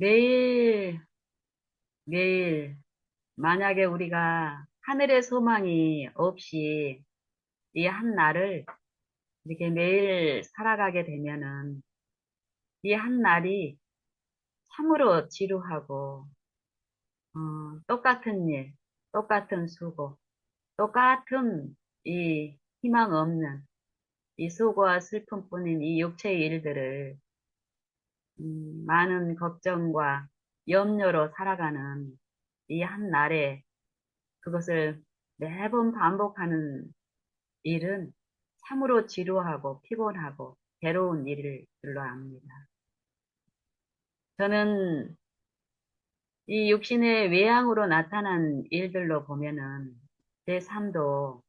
매일, 매일, 만약에 우리가 하늘의 소망이 없이 이 한 날을 이렇게 매일 살아가게 되면은 이 한 날이 참으로 지루하고, 똑같은 일, 똑같은 수고, 똑같은 이 희망 없는 이 수고와 슬픔뿐인 이 육체의 일들을 많은 걱정과 염려로 살아가는 이 한 날에 그것을 매번 반복하는 일은 참으로 지루하고 피곤하고 괴로운 일로 압니다. 저는 이 육신의 외향으로 나타난 일들로 보면은 제 삶도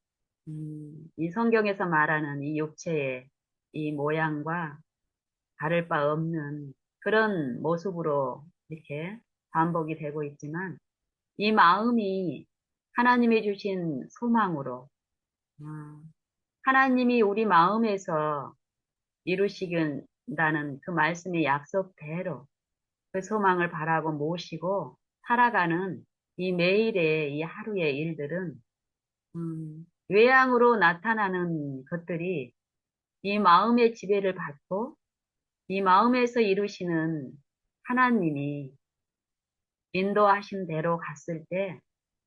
이 성경에서 말하는 이 육체의 이 모양과 다를 바 없는 그런 모습으로 이렇게 반복이 되고 있지만 이 마음이 하나님이 주신 소망으로 어, 하나님이 우리 마음에서 이루시긴다는 그 말씀의 약속대로 그 소망을 바라고 모시고 살아가는 이 매일의 이 하루의 일들은 외향으로 나타나는 것들이 이 마음의 지배를 받고 이 마음에서 이루시는 하나님이 인도하신 대로 갔을 때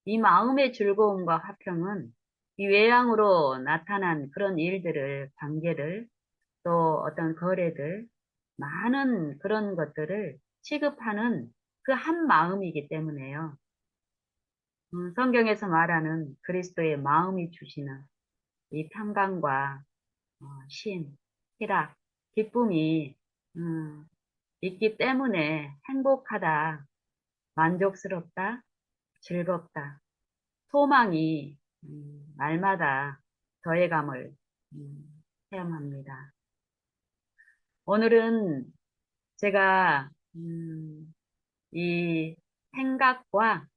이 마음의 즐거움과 화평은 이 외향으로 나타난 그런 일들을, 관계를, 또 어떤 거래들, 많은 그런 것들을 취급하는 그 한 마음이기 때문에요. 성경에서 말하는 그리스도의 마음이 주시는 이 평강과 쉼, 희락, 기쁨이 있기 때문에 행복하다, 만족스럽다, 즐겁다, 소망이 날마다 더해감을 체험합니다. 오늘은 제가 이 생각과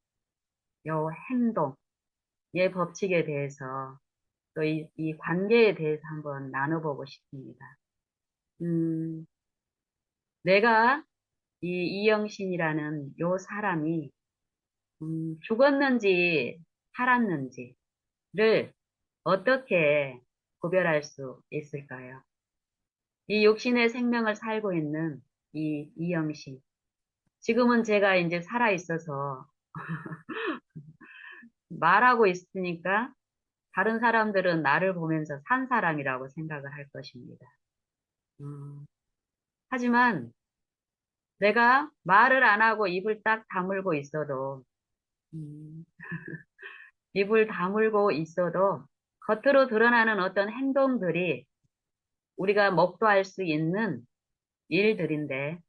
요 행동의 법칙에 대해서 또 이 관계에 대해서 한번 나눠보고 싶습니다. 음, 내가 이 이영신이라는 요 사람이 죽었는지 살았는지를 어떻게 구별할 수 있을까요? 이 육신의 생명을 살고 있는 이 이영신. 지금은 제가 이제 살아 있어서 말하고 있으니까 다른 사람들은 나를 보면서 산 사람이라고 생각을 할 것입니다. 하지만 내가 말을 안 하고 입을 딱 다물고 있어도, 음, 입을 다물고 있어도 겉으로 드러나는 어떤 행동들이 우리가 목도할 수 있는 일들인데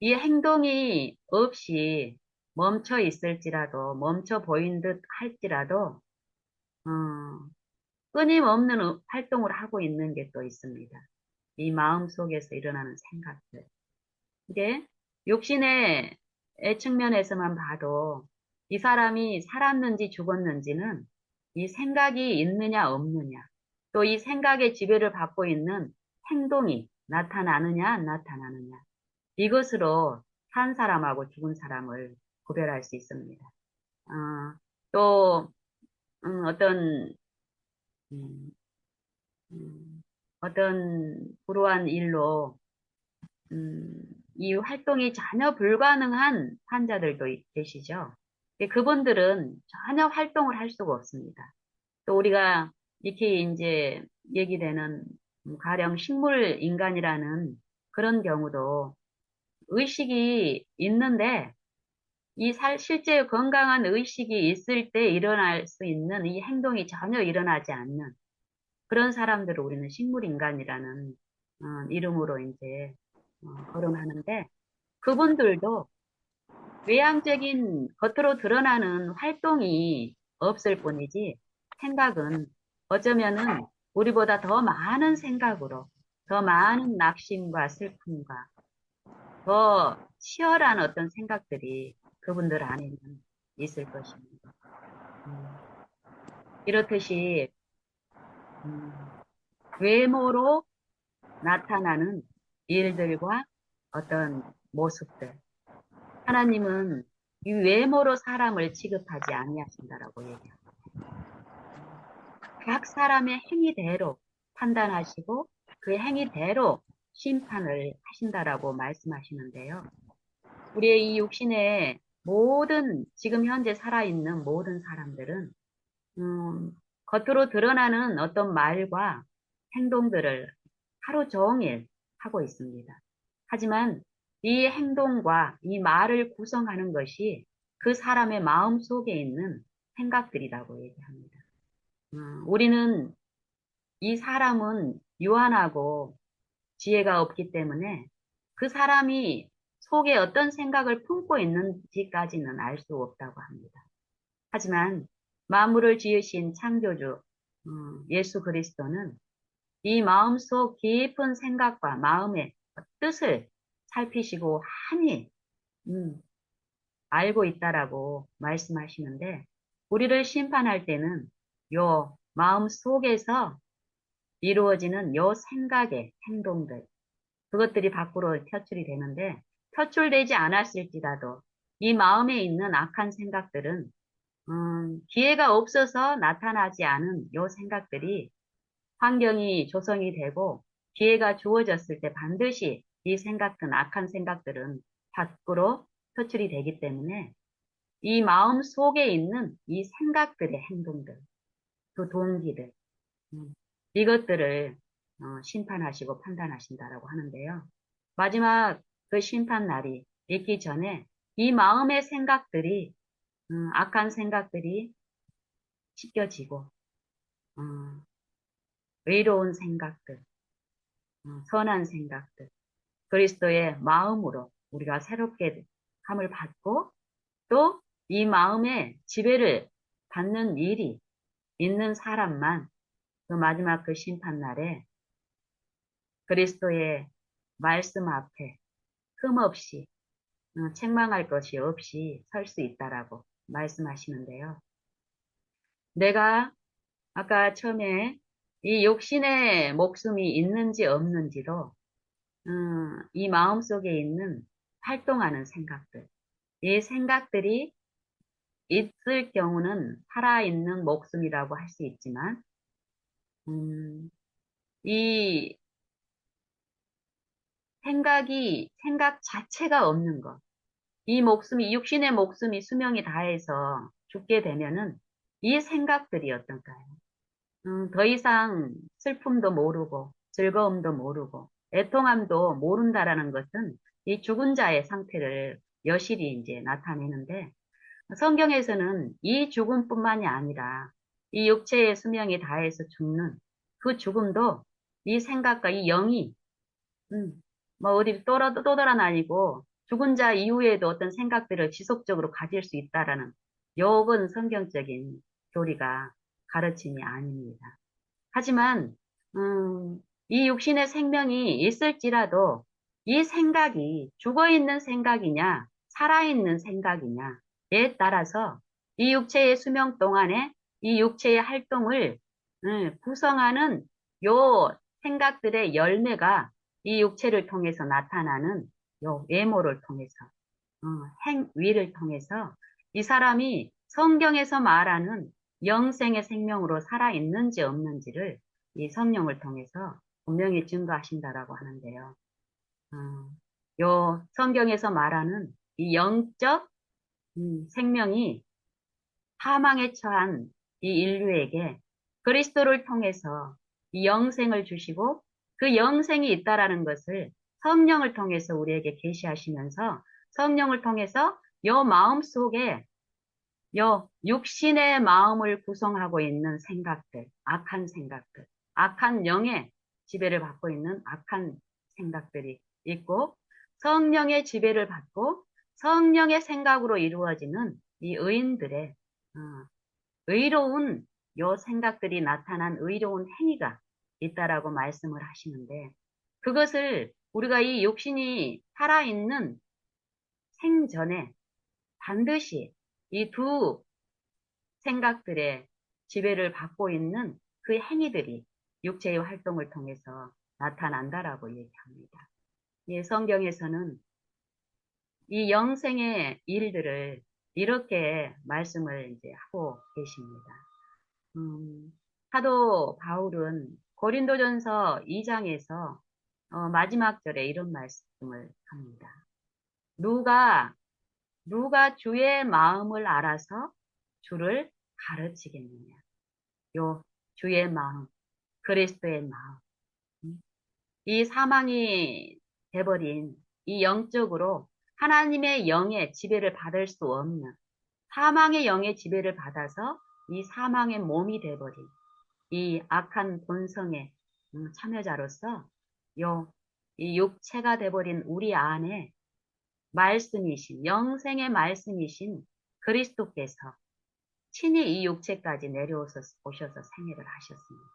이 행동이 없이 멈춰 있을지라도 멈춰 보인 듯 할지라도 어, 끊임없는 활동을 하고 있는 게 또 있습니다. 이 마음 속에서 일어나는 생각들. 이게 육신의 측면에서만 봐도 이 사람이 살았는지 죽었는지는 이 생각이 있느냐 없느냐, 또 이 생각의 지배를 받고 있는 행동이 나타나느냐 안 나타나느냐, 이것으로 산 사람하고 죽은 사람을 구별할 수 있습니다. 또 어떤 음, 어떤 불우한 일로 음, 이 활동이 전혀 불가능한 환자들도 계시죠. 근데 그분들은 전혀 활동을 할 수가 없습니다. 또 우리가 이렇게 이제 얘기되는 가령 식물 인간이라는 그런 경우도 의식이 있는데 실제 건강한 의식이 있을 때 일어날 수 있는 이 행동이 전혀 일어나지 않는 그런 사람들을 우리는 식물인간이라는 이름으로 이제 거론하는데 그분들도 외향적인 겉으로 드러나는 활동이 없을 뿐이지 생각은 어쩌면은 우리보다 더 많은 생각으로 더 많은 낙심과 슬픔과 더 치열한 어떤 생각들이 그분들 안에는 있을 것입니다. 음, 이렇듯이 음, 외모로 나타나는 일들과 어떤 모습들, 하나님은 이 외모로 사람을 취급하지 아니하신다라고 얘기합니다. 각 사람의 행위대로 판단하시고 그 행위대로 심판을 하신다라고 말씀하시는데요. 우리의 이 육신의 모든 지금 현재 살아있는 모든 사람들은 겉으로 드러나는 어떤 말과 행동들을 하루 종일 하고 있습니다. 하지만 이 행동과 이 말을 구성하는 것이 그 사람의 마음 속에 있는 생각들이라고 얘기합니다. 우리는 이 사람은 유한하고 지혜가 없기 때문에 그 사람이 속에 어떤 생각을 품고 있는지까지는 알 수 없다고 합니다. 하지만 만물을 지으신 창조주 예수 그리스도는 이 마음속 깊은 생각과 마음의 뜻을 살피시고 한이 음, 알고 있다라고 말씀하시는데 우리를 심판할 때는 요 마음 속에서 이루어지는 요 생각의 행동들 그것들이 밖으로 표출이 되는데 표출되지 않았을지라도 이 마음에 있는 악한 생각들은 기회가 없어서 나타나지 않은 요 생각들이 환경이 조성이 되고 기회가 주어졌을 때 반드시 이 생각은 악한 생각들은 밖으로 표출이 되기 때문에 이 마음 속에 있는 이 생각들의 행동들, 그 동기들, 음, 이것들을 심판하시고 판단하신다라고 하는데요. 마지막 그 심판 날이 있기 전에 이 마음의 생각들이 악한 생각들이 씻겨지고 의로운 생각들, 선한 생각들, 그리스도의 마음으로 우리가 새롭게 함을 받고 또 이 마음의 지배를 받는 일이 있는 사람만 그 마지막 그 심판날에 그리스도의 말씀 앞에 흠없이 책망할 것이 없이 설 수 있다라고 말씀하시는데요. 내가 아까 처음에 이 욕심의 목숨이 있는지 없는지도 이 마음속에 있는 활동하는 생각들, 이 생각들이 있을 경우는 살아있는 목숨이라고 할 수 있지만 이 생각 자체가 없는 것, 이 목숨이 육신의 목숨이 수명이 다해서 죽게 되면은 이 생각들이 어떨까요? 더 이상 슬픔도 모르고 즐거움도 모르고 애통함도 모른다라는 것은 이 죽은 자의 상태를 여실히 이제 나타내는데 성경에서는 이 죽음뿐만이 아니라 이 육체의 수명이 다해서 죽는 그 죽음도 이 생각과 이 영이 음, 뭐 어디 떠돌아다니고 죽은 자 이후에도 어떤 생각들을 지속적으로 가질 수 있다라는 요건 성경적인 교리가 가르침이 아닙니다. 하지만 이 육신의 생명이 있을지라도 이 생각이 죽어있는 생각이냐 살아있는 생각이냐에 따라서 이 육체의 수명 동안에 이 육체의 활동을 구성하는 요 생각들의 열매가 이 육체를 통해서 나타나는 요 외모를 통해서 어, 행위를 통해서 이 사람이 성경에서 말하는 영생의 생명으로 살아있는지 없는지를 이 성령을 통해서 분명히 증거하신다라고 하는데요. 어, 요 성경에서 말하는 이 영적 생명이 사망에 처한 이 인류에게 그리스도를 통해서 이 영생을 주시고 그 영생이 있다라는 것을 성령을 통해서 우리에게 계시하시면서 성령을 통해서 요 마음 속에 요 육신의 마음을 구성하고 있는 생각들, 악한 생각들, 악한 영의 지배를 받고 있는 악한 생각들이 있고 성령의 지배를 받고 성령의 생각으로 이루어지는 이 의인들의 어, 의로운 요 생각들이 나타난 의로운 행위가 있다라고 말씀을 하시는데 그것을 우리가 이 육신이 살아있는 생전에 반드시 이 두 생각들의 지배를 받고 있는 그 행위들이 육체의 활동을 통해서 나타난다라고 얘기합니다. 예, 성경에서는 이 영생의 일들을 이렇게 말씀을 이제 하고 계십니다. 사도 바울은 고린도전서 2장에서 마지막 절에 이런 말씀을 합니다. 누가 주의 마음을 알아서 주를 가르치겠느냐. 요 주의 마음, 그리스도의 마음. 이 사망이 돼버린 이 영적으로 하나님의 영의 지배를 받을 수 없는 사망의 영의 지배를 받아서 이 사망의 몸이 돼버린 이 악한 본성의 참여자로서 이 육체가 돼버린 우리 안에 말씀이신 영생의 말씀이신 그리스도께서 친히 이 육체까지 오셔서 생애를 하셨습니다.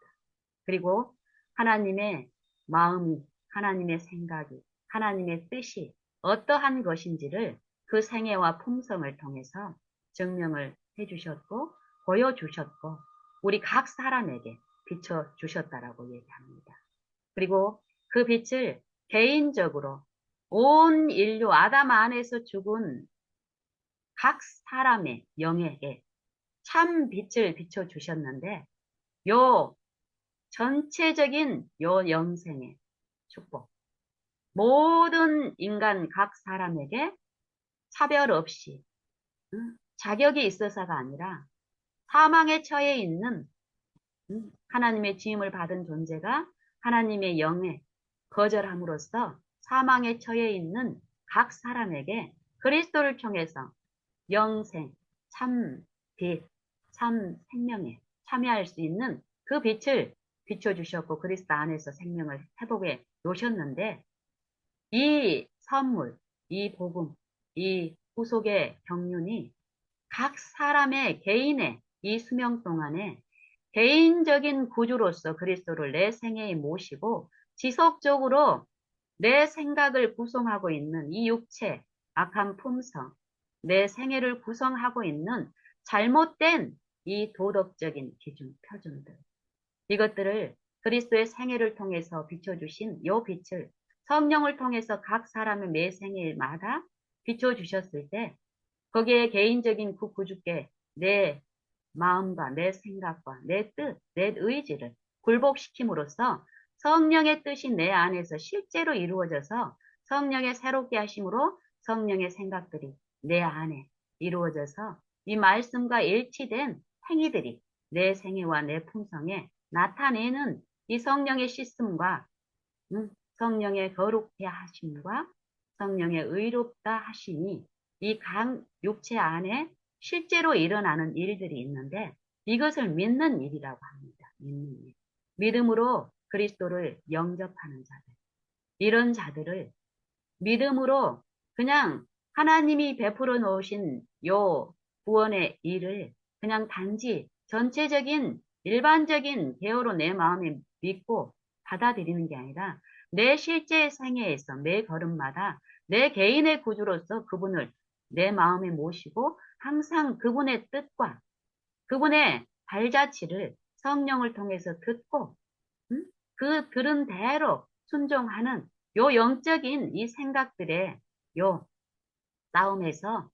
그리고 하나님의 마음이, 하나님의 생각이, 하나님의 뜻이 어떠한 것인지를 그 생애와 품성을 통해서 증명을 해주셨고 보여주셨고 우리 각 사람에게 비춰주셨다라고 얘기합니다. 그리고 그 빛을 개인적으로 온 인류 아담 안에서 죽은 각 사람의 영에게 참 빛을 비춰주셨는데 요 전체적인 요 영생의 축복 모든 인간 각 사람에게 차별 없이 자격이 있어서가 아니라 사망에 처해 있는 하나님의 지음을 받은 존재가 하나님의 영에 거절함으로써 사망에 처해 있는 각 사람에게 그리스도를 통해서 영생, 참 빛, 참 생명에 참여할 수 있는 그 빛을 비춰주셨고 그리스도 안에서 생명을 회복해 놓으셨는데 이 선물, 이 복음, 이 후속의 경륜이 각 사람의 개인의 이 수명 동안에 개인적인 구주로서 그리스도를 내 생애에 모시고 지속적으로 내 생각을 구성하고 있는 이 육체, 악한 품성, 내 생애를 구성하고 있는 잘못된 이 도덕적인 기준, 표준들. 이것들을 그리스도의 생애를 통해서 비춰주신 이 빛을 성령을 통해서 각 사람의 매 생애마다 비춰주셨을 때 거기에 개인적인 그 구주께 내 마음과 내 생각과 내 뜻, 내 의지를 굴복시킴으로써 성령의 뜻이 내 안에서 실제로 이루어져서 성령의 새롭게 하심으로 성령의 생각들이 내 안에 이루어져서 이 말씀과 일치된 행위들이 내 생애와 내 품성에 나타내는 이 성령의 시스템과 성령의 거룩해 하심과 성령의 의롭다 하심이 이 강 육체 안에 실제로 일어나는 일들이 있는데 이것을 믿는 일이라고 합니다. 믿는 일. 믿음으로 그리스도를 영접하는 자들. 이런 자들을 믿음으로 그냥 하나님이 베풀어 놓으신 요 구원의 일을 그냥 단지 전체적인 일반적인 개요로 내 마음에 믿고 받아들이는 게 아니라 내 실제 생애에서 매 걸음마다 내 개인의 구주로서 그분을 내 마음에 모시고 항상 그분의 뜻과 그분의 발자취를 성령을 통해서 듣고 그 들은 대로 순종하는 요 영적인 이 생각들의 요 싸움에서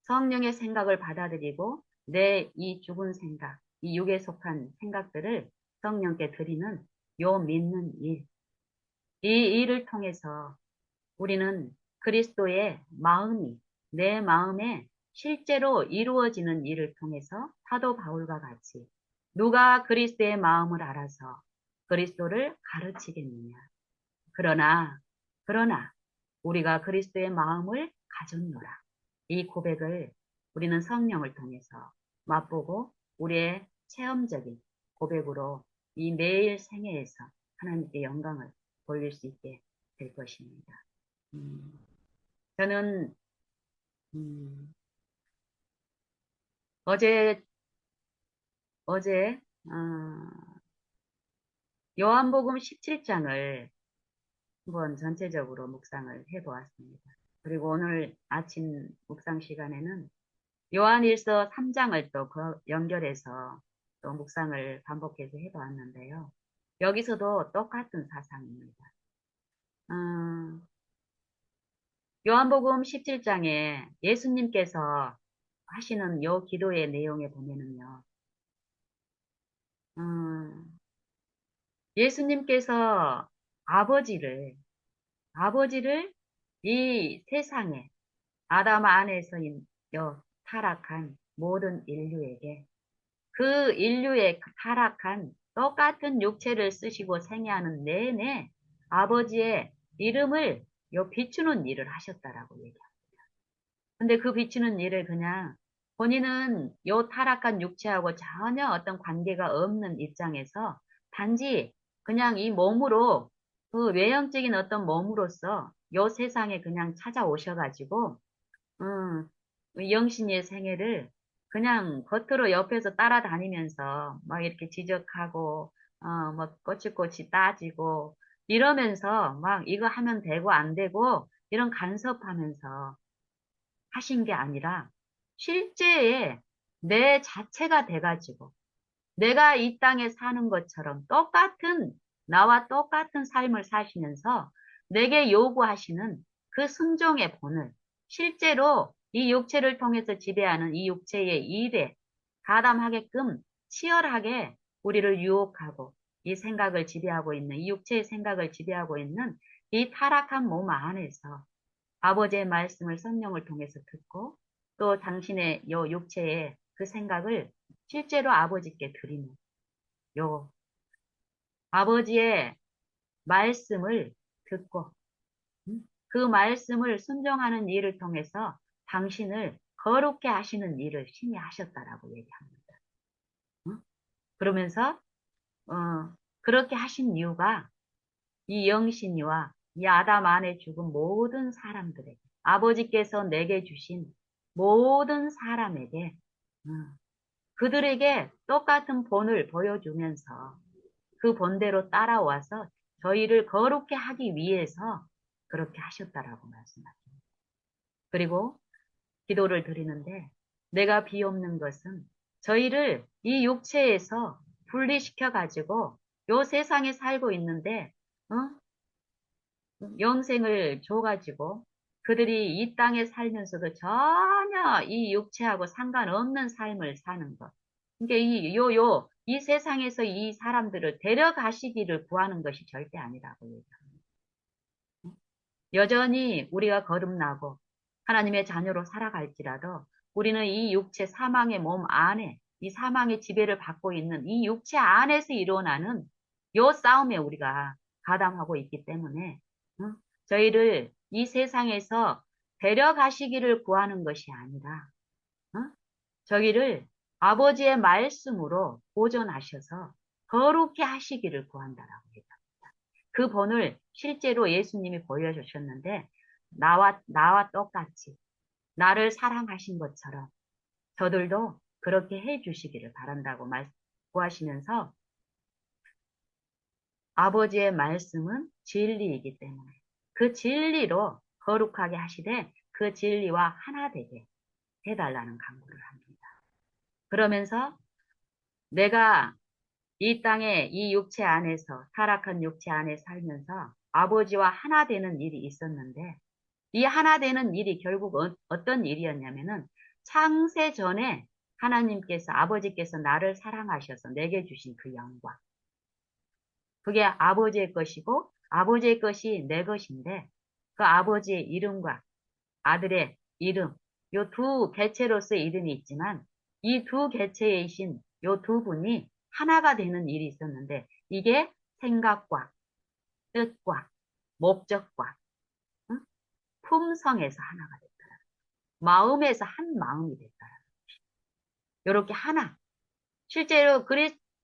성령의 생각을 받아들이고 내 이 죽은 생각, 이 육에 속한 생각들을 성령께 드리는 요 믿는 일. 이 일을 통해서 우리는 그리스도의 마음이 내 마음에 실제로 이루어지는 일을 통해서 사도 바울과 같이 누가 그리스도의 마음을 알아서 그리스도를 가르치겠느냐. 그러나 우리가 그리스도의 마음을 가졌노라. 이 고백을 우리는 성령을 통해서 맛보고 우리의 체험적인 고백으로 이 매일 생애에서 하나님께 영광을 돌릴 수 있게 될 것입니다. 음, 저는 음, 어제 어제 요한복음 17장을 한번 전체적으로 묵상을 해보았습니다. 그리고 오늘 아침 묵상 시간에는 요한일서 3장을 또 연결해서 또 묵상을 반복해서 해보았는데요. 여기서도 똑같은 사상입니다. 어, 요한복음 17장에 예수님께서 하시는 요 기도의 내용에 보면은요, 음, 예수님께서 아버지를, 아버지를 이 세상에 아담 안에서인 요 타락한 모든 인류에게 그 인류의 타락한 똑같은 육체를 쓰시고 생애하는 내내 아버지의 이름을 요 비추는 일을 하셨다라고 얘기합니다. 근데 그 비추는 일을 그냥 본인은 요 타락한 육체하고 전혀 어떤 관계가 없는 입장에서 단지 그냥 이 몸으로 그 외형적인 어떤 몸으로서 요 세상에 그냥 찾아오셔가지고 영신이의 생애를 그냥 겉으로 옆에서 따라다니면서 막 이렇게 지적하고, 막 꼬치꼬치 따지고, 이러면서 막 이거 하면 되고 안 되고, 이런 간섭하면서 하신 게 아니라, 실제에 내 자체가 돼가지고, 내가 이 땅에 사는 것처럼 나와 똑같은 삶을 사시면서 내게 요구하시는 그 순종의 본을 실제로 이 육체를 통해서 지배하는 이 육체의 일에 가담하게끔 치열하게 우리를 유혹하고 이 생각을 지배하고 있는 이 육체의 생각을 지배하고 있는 이 타락한 몸 안에서 아버지의 말씀을 성령을 통해서 듣고 또 당신의 요 육체의 그 생각을 실제로 아버지께 드리는 요 아버지의 말씀을 듣고 그 말씀을 순종하는 일을 통해서 당신을 거룩게 하시는 일을 신이 하셨다라고 얘기합니다. 응? 그러면서 그렇게 하신 이유가 이 영신이와 이 아담 안에 죽은 모든 사람들에게 아버지께서 내게 주신 모든 사람에게 그들에게 똑같은 본을 보여주면서 그 본대로 따라와서 저희를 거룩게 하기 위해서 그렇게 하셨다라고 말씀하십니다. 그리고 기도를 드리는데 내가 비옵는 것은 저희를 이 육체에서 분리시켜 가지고 요 세상에 살고 있는데 어? 영생을 줘가지고 그들이 이 땅에 살면서도 전혀 이 육체하고 상관없는 삶을 사는 것. 그러니까 이 세상에서 이 사람들을 데려가시기를 구하는 것이 절대 아니라고 얘기합니다. 여전히 우리가 거듭나고 하나님의 자녀로 살아갈지라도 우리는 이 육체 사망의 몸 안에 이 사망의 지배를 받고 있는 이 육체 안에서 일어나는 요 싸움에 우리가 가담하고 있기 때문에 응? 저희를 이 세상에서 데려가시기를 구하는 것이 아니라 응? 저희를 아버지의 말씀으로 보존하셔서 거룩히 하시기를 구한다라고 해요. 그 본을 실제로 예수님이 보여주셨는데, 나와 똑같이, 나를 사랑하신 것처럼, 저들도 그렇게 해 주시기를 바란다고 구하시면서, 아버지의 말씀은 진리이기 때문에, 그 진리로 거룩하게 하시되, 그 진리와 하나 되게 해달라는 간구를 합니다. 그러면서, 내가 이 땅에 이 육체 안에서, 타락한 육체 안에 살면서, 아버지와 하나 되는 일이 있었는데, 이 하나 되는 일이 결국 어떤 일이었냐면은 창세 전에 하나님께서 아버지께서 나를 사랑하셔서 내게 주신 그 영광. 그게 아버지의 것이고 아버지의 것이 내 것인데 그 아버지의 이름과 아들의 이름, 요 두 개체로서의 이름이 있지만 이 두 개체이신 요 두 분이 하나가 되는 일이 있었는데 이게 생각과 뜻과 목적과 응? 품성에서 하나가 됐다. 마음에서 한 마음이 됐다. 이렇게 하나. 실제로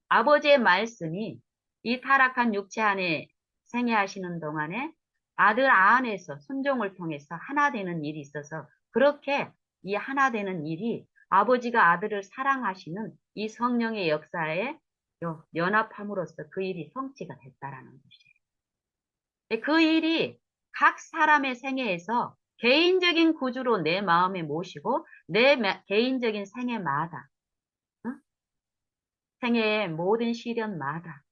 아버지의 말씀이 이 타락한 육체 안에 생애하시는 동안에 아들 안에서 순종을 통해서 하나 되는 일이 있어서 그렇게 이 하나 되는 일이 아버지가 아들을 사랑하시는 이 성령의 역사에 연합함으로써 그 일이 성취가 됐다라는 것이에요. 그 일이 각 사람의 생애에서 개인적인 구주로 내 마음에 모시고 내 개인적인 생애마다 응? 생애의 모든 시련마다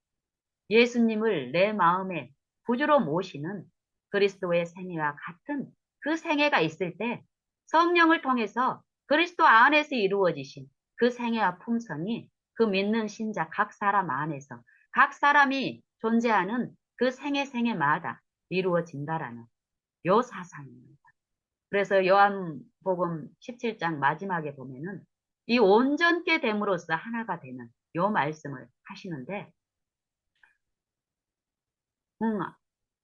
예수님을 내 마음에 구주로 모시는 그리스도의 생애와 같은 그 생애가 있을 때 성령을 통해서 그리스도 안에서 이루어지신 그 생애와 품성이 그 믿는 신자 각 사람 안에서 각 사람이 존재하는 그 생애마다 이루어진다라는 요 사상입니다. 그래서 요한복음 17장 마지막에 보면은 이 온전케 됨으로써 하나가 되는 요 말씀을 하시는데, 응,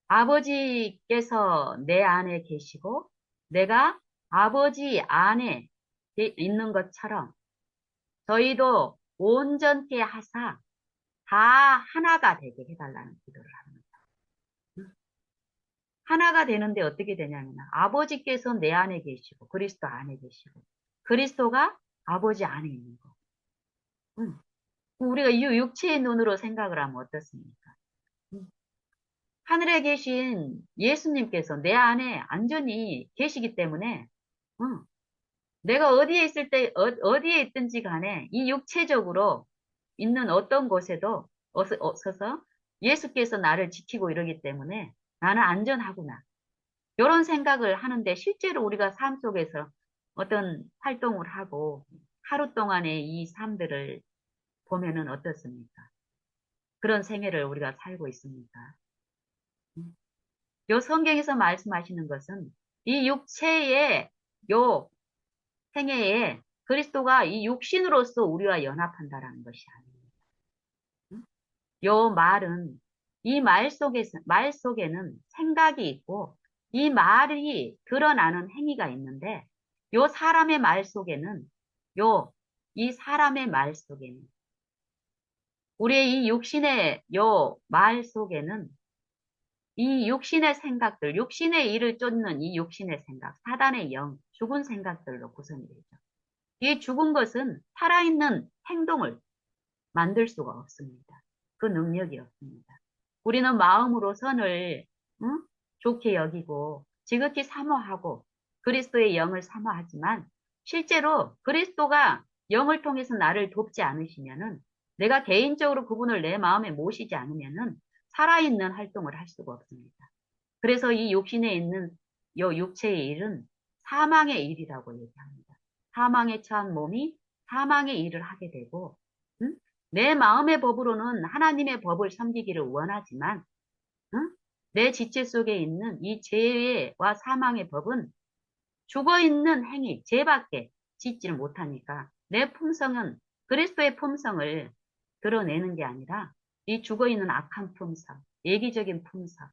아버지께서 내 안에 계시고 내가 아버지 안에 있는 것처럼 저희도 온전케 하사 다 하나가 되게 해달라는 기도를 합니다. 하나가 되는데 어떻게 되냐면 아버지께서 내 안에 계시고 그리스도 안에 계시고 그리스도가 아버지 안에 있는 거. 우리가 이 육체의 눈으로 생각을 하면 어떻습니까? 하늘에 계신 예수님께서 내 안에 안전히 계시기 때문에 내가 어디에 있을 때 어디에 있든지 간에 이 육체적으로 있는 어떤 곳에도 어서서 예수께서 나를 지키고 이러기 때문에 나는 안전하구나. 이런 생각을 하는데 실제로 우리가 삶 속에서 어떤 활동을 하고 하루 동안의 이 삶들을 보면은 어떻습니까? 그런 생애를 우리가 살고 있습니까? 요 성경에서 말씀하시는 것은 이 육체의 요 생애에 그리스도가 이 육신으로서 우리와 연합한다라는 것이 아닙니다. 요 말은 이 말 속에는 생각이 있고 이 말이 드러나는 행위가 있는데 요 사람의 말 속에는 이 사람의 말 속에는 우리의 이 육신의 요 말 속에는 이 육신의 생각들, 육신의 일을 쫓는 이 육신의 생각, 사단의 영, 죽은 생각들로 구성이 되죠. 이 죽은 것은 살아있는 행동을 만들 수가 없습니다. 그 능력이 없습니다. 우리는 마음으로 선을 좋게 여기고 지극히 사모하고 그리스도의 영을 사모하지만 실제로 그리스도가 영을 통해서 나를 돕지 않으시면은 내가 개인적으로 그분을 내 마음에 모시지 않으면은 살아있는 활동을 할 수가 없습니다. 그래서 이 육신에 있는 요 육체의 일은 사망의 일이라고 얘기합니다. 사망에 처한 몸이 사망의 일을 하게 되고 응? 내 마음의 법으로는 하나님의 법을 섬기기를 원하지만 응? 내 지체 속에 있는 이 죄와 사망의 법은 죽어있는 행위, 죄밖에 짓지를 못하니까 내 품성은 그리스도의 품성을 드러내는 게 아니라 이 죽어있는 악한 품성, 예기적인 품성,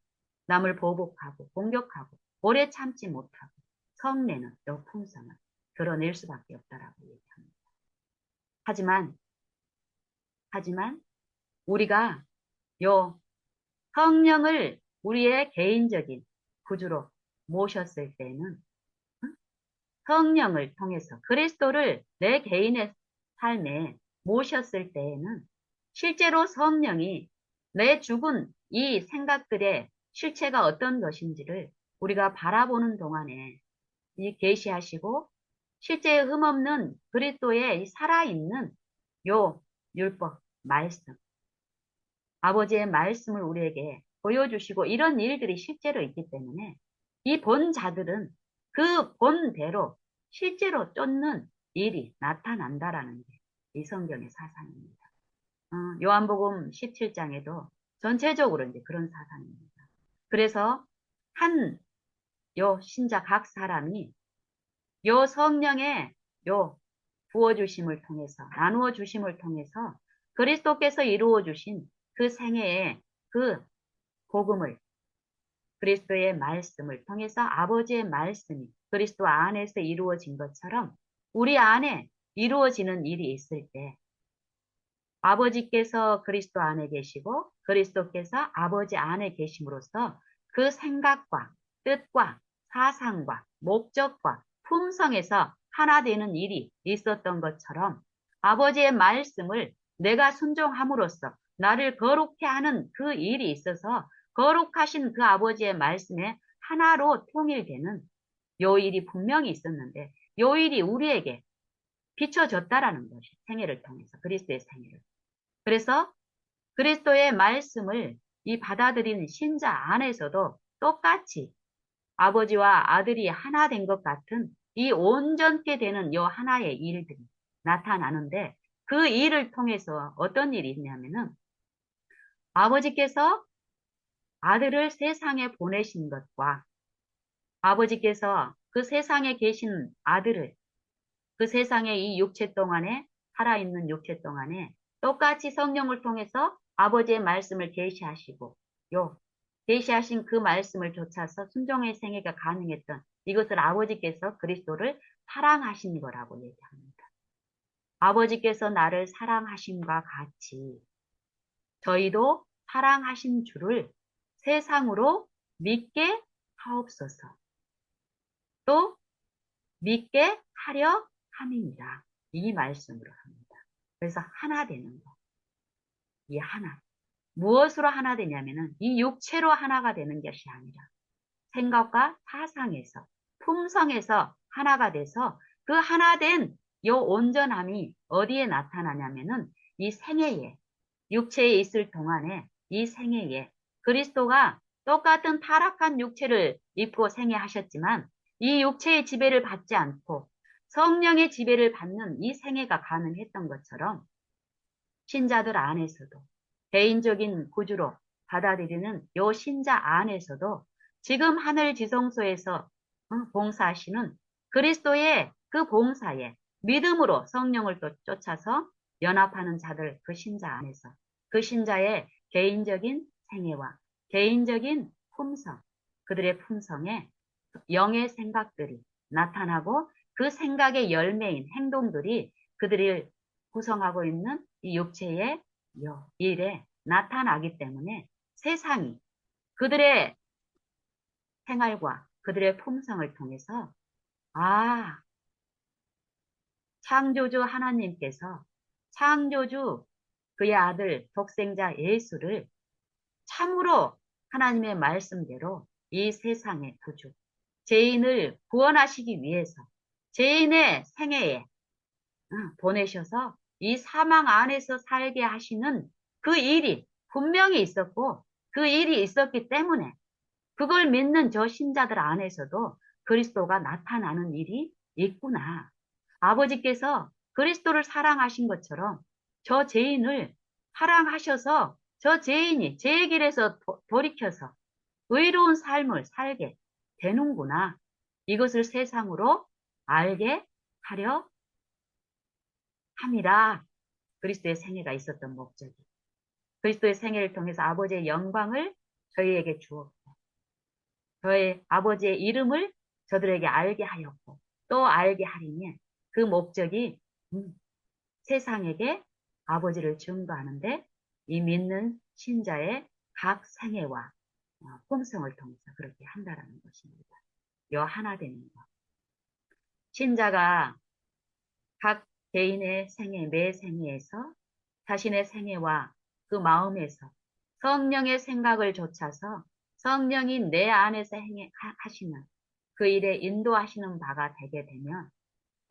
남을 보복하고 공격하고 오래 참지 못하고 성내는 이 품성을 드러낼 수밖에 없다라고 얘기합니다. 하지만 우리가 요 성령을 우리의 개인적인 구주로 모셨을 때는 성령을 통해서 그리스도를 내 개인의 삶에 모셨을 때에는 실제로 성령이 내 죽은 이 생각들의 실체가 어떤 것인지를 우리가 바라보는 동안에 이 계시하시고 실제 흠없는 그리스도의 살아있는 요 율법 말씀 아버지의 말씀을 우리에게 보여주시고 이런 일들이 실제로 있기 때문에 이 본자들은 그 본대로 실제로 쫓는 일이 나타난다라는 게 이 성경의 사상입니다. 요한복음 17장에도 전체적으로 이제 그런 사상입니다. 그래서 요 신자 각 사람이 요 성령의 요 부어주심을 통해서 나누어 주심을 통해서 그리스도께서 이루어 주신 그 생애의 그 복음을 그리스도의 말씀을 통해서 아버지의 말씀이 그리스도 안에서 이루어진 것처럼 우리 안에 이루어지는 일이 있을 때 아버지께서 그리스도 안에 계시고 그리스도께서 아버지 안에 계심으로써 그 생각과 뜻과 사상과 목적과 품성에서 하나 되는 일이 있었던 것처럼 아버지의 말씀을 내가 순종함으로써 나를 거룩해 하는 그 일이 있어서 거룩하신 그 아버지의 말씀에 하나로 통일되는 요 일이 분명히 있었는데 요 일이 우리에게 비춰졌다라는 것이 생애를 통해서 그리스도의 생애를. 그래서 그리스도의 말씀을 이 받아들이는 신자 안에서도 똑같이 아버지와 아들이 하나 된 것 같은 이 온전케 되는 요 하나의 일들이 나타나는데 그 일을 통해서 어떤 일이 있냐면은 아버지께서 아들을 세상에 보내신 것과 아버지께서 그 세상에 계신 아들을 그 세상의 이 육체 동안에 살아있는 육체 동안에 똑같이 성령을 통해서 아버지의 말씀을 계시하시고 요 계시하신 그 말씀을 좇아서 순종의 생애가 가능했던 이것을 아버지께서 그리스도를 사랑하신 거라고 얘기합니다. 아버지께서 나를 사랑하심과 같이 저희도 사랑하신 주를 세상으로 믿게 하옵소서. 또 믿게 하려 함입니다. 이 말씀으로 합니다. 그래서 하나 되는 거. 이 하나. 무엇으로 하나 되냐면은 이 육체로 하나가 되는 것이 아니라 생각과 사상에서 품성에서 하나가 돼서 그 하나 된 요 온전함이 어디에 나타나냐면은 이 생애에 육체에 있을 동안에 이 생애에 그리스도가 똑같은 타락한 육체를 입고 생애하셨지만 이 육체의 지배를 받지 않고 성령의 지배를 받는 이 생애가 가능했던 것처럼 신자들 안에서도 개인적인 구주로 받아들이는 요 신자 안에서도 지금 하늘 지성소에서 봉사하시는 그리스도의 그 봉사에 믿음으로 성령을 또 쫓아서 연합하는 자들 그 신자 안에서 그 신자의 개인적인 생애와 개인적인 품성 그들의 품성에 영의 생각들이 나타나고 그 생각의 열매인 행동들이 그들을 구성하고 있는 이 육체의 일에 나타나기 때문에 세상이 그들의 생활과 그들의 품성을 통해서 아, 창조주 하나님께서 창조주 그의 아들 독생자 예수를 참으로 하나님의 말씀대로 이 세상의 구주, 죄인을 구원하시기 위해서 죄인의 생애에 보내셔서 이 사망 안에서 살게 하시는 그 일이 분명히 있었고 그 일이 있었기 때문에 그걸 믿는 저 신자들 안에서도 그리스도가 나타나는 일이 있구나. 아버지께서 그리스도를 사랑하신 것처럼 저 죄인을 사랑하셔서 저 죄인이 죄의 길에서 돌이켜서 의로운 삶을 살게 되는구나. 이것을 세상으로 알게 하려 함이라. 그리스도의 생애가 있었던 목적이. 그리스도의 생애를 통해서 아버지의 영광을 저희에게 주었고, 저의 아버지의 이름을 저들에게 알게 하였고, 또 알게 하리니 그 목적이 세상에게 아버지를 증거하는데 이 믿는 신자의 각 생애와 품성을 통해서 그렇게 한다라는 것입니다. 요 하나 되는 것. 신자가 각 개인의 생애, 매 생애에서 자신의 생애와 그 마음에서 성령의 생각을 좇아서 성령이 내 안에서 하시는 그 일에 인도하시는 바가 되게 되면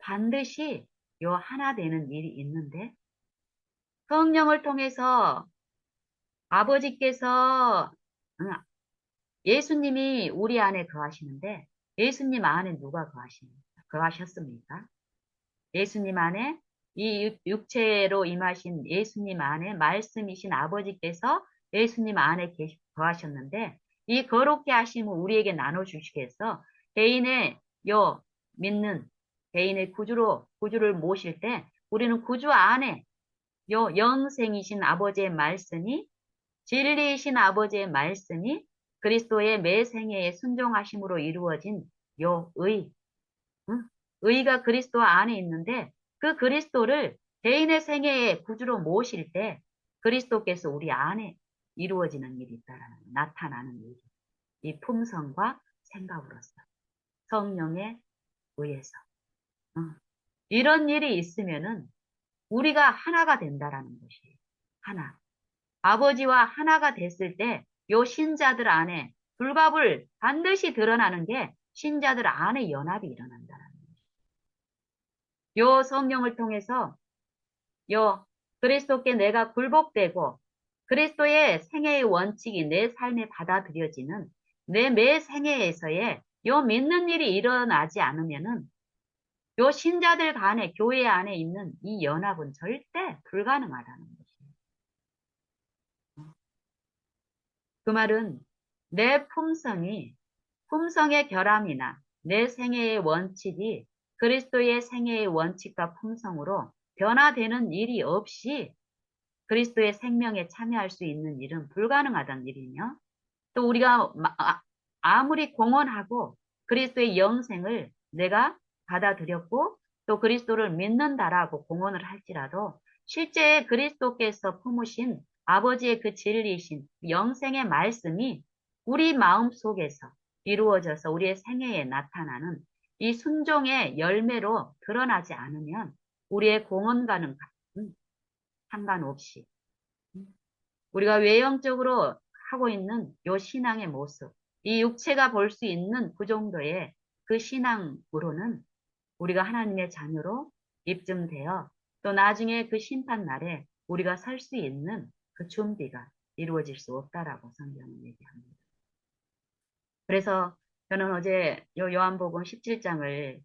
반드시 요 하나 되는 일이 있는데 성령을 통해서 아버지께서 예수님이 우리 안에 거하시는데 예수님 안에 누가 거하셨습니까? 예수님 안에 이 육체로 임하신 예수님 안에 말씀이신 아버지께서 예수님 안에 거하셨는데 이 거룩게 하심을 우리에게 나눠주시겠어 개인의 믿는 개인의 구주를 모실 때 우리는 구주 안에 영생이신 아버지의 말씀이 진리이신 아버지의 말씀이 그리스도의 매 생애에 순종하심으로 이루어진 응? 의가 그리스도 안에 있는데 그 그리스도를 개인의 생애에 구주로 모실 때 그리스도께서 우리 안에 이루어지는 일이 있다라는 나타나는 일이 이 품성과 생각으로서 성령에 의해서 이런 일이 있으면은 우리가 하나가 된다라는 것이에요. 하나. 아버지와 하나가 됐을 때 요 신자들 안에 불갑을 반드시 드러나는 게 신자들 안에 연합이 일어난다라는 요 성령을 통해서 요 그리스도께 내가 굴복되고 그리스도의 생애의 원칙이 내 삶에 받아들여지는 내 매 생애에서의 요 믿는 일이 일어나지 않으면은 요 신자들 간에 교회 안에 있는 이 연합은 절대 불가능하다는 것이에요. 그 말은 내 품성의 결함이나 내 생애의 원칙이 그리스도의 생애의 원칙과 품성으로 변화되는 일이 없이 그리스도의 생명에 참여할 수 있는 일은 불가능하다는 일이며 또 우리가 아무리 공언하고 그리스도의 영생을 내가 받아들였고 또 그리스도를 믿는다라고 공언을 할지라도 실제 그리스도께서 품으신 아버지의 그 진리이신 영생의 말씀이 우리 마음 속에서 이루어져서 우리의 생애에 나타나는 이 순종의 열매로 드러나지 않으면 우리의 공언과는 상관없이 우리가 외형적으로 하고 있는 요 신앙의 모습, 이 육체가 볼 수 있는 그 정도의 그 신앙으로는 우리가 하나님의 자녀로 입증되어 또 나중에 그 심판 날에 우리가 설 수 있는 그 준비가 이루어질 수 없다라고 성경은 얘기합니다. 그래서 저는 어제 요 요한복음 17장을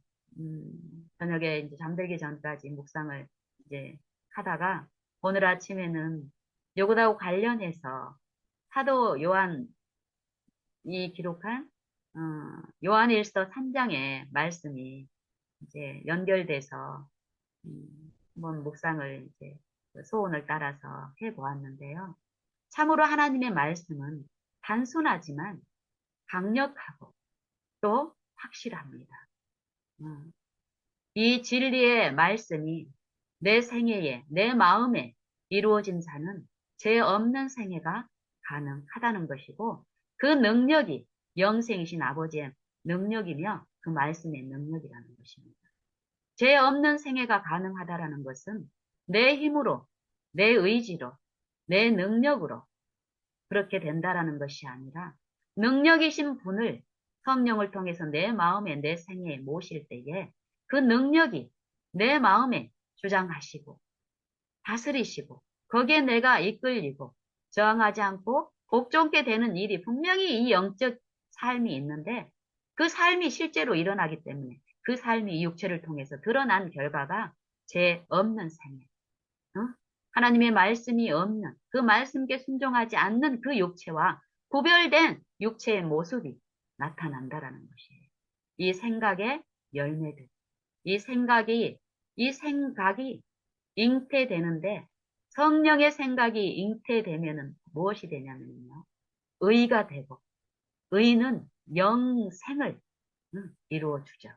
저녁에 이제 잠들기 전까지 묵상을 이제 하다가 오늘 아침에는 요것하고 관련해서 사도 요한이 기록한 요한일서 3장의 말씀이 이제 연결돼서 한번 묵상을 이제 소원을 따라서 해보았는데요. 참으로 하나님의 말씀은 단순하지만 강력하고 또 확실합니다. 이 진리의 말씀이 내 생애에, 내 마음에 이루어진 자는 죄 없는 생애가 가능하다는 것이고 그 능력이 영생이신 아버지의 능력이며 그 말씀의 능력이라는 것입니다. 죄 없는 생애가 가능하다라는 것은 내 힘으로, 내 의지로, 내 능력으로 그렇게 된다라는 것이 아니라 능력이신 분을 성령을 통해서 내 마음에 내 생애에 모실 때에 그 능력이 내 마음에 주장하시고 다스리시고 거기에 내가 이끌리고 저항하지 않고 복종케 되는 일이 분명히 이 영적 삶이 있는데 그 삶이 실제로 일어나기 때문에 그 삶이 육체를 통해서 드러난 결과가 죄 없는 생애, 하나님의 말씀이 없는 그 말씀께 순종하지 않는 그 육체와 구별된 육체의 모습이 나타난다라는 것이에요. 이 생각의 열매들, 이 생각이 잉태되는데 성령의 생각이 잉태되면은 무엇이 되냐면요. 의가 되고 의는 영생을 이루어 주죠.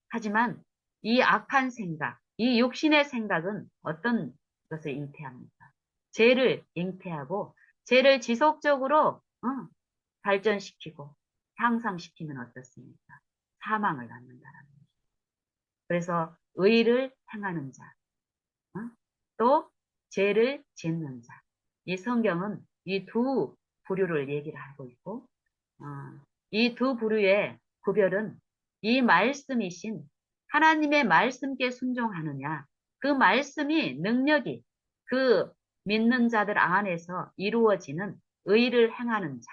하지만 이 악한 생각, 이 육신의 생각은 어떤 것을 잉태합니까? 죄를 잉태하고 죄를 지속적으로 발전시키고 향상시키면 어떻습니까? 사망을 낳는다라는 거죠. 그래서 의를 행하는 자, 또 죄를 짓는 자. 이 성경은 이 두 부류를 얘기를 하고 있고 이 두 부류의 구별은 이 말씀이신 하나님의 말씀께 순종하느냐 그 말씀이 능력이 그 믿는 자들 안에서 이루어지는 의를 행하는 자,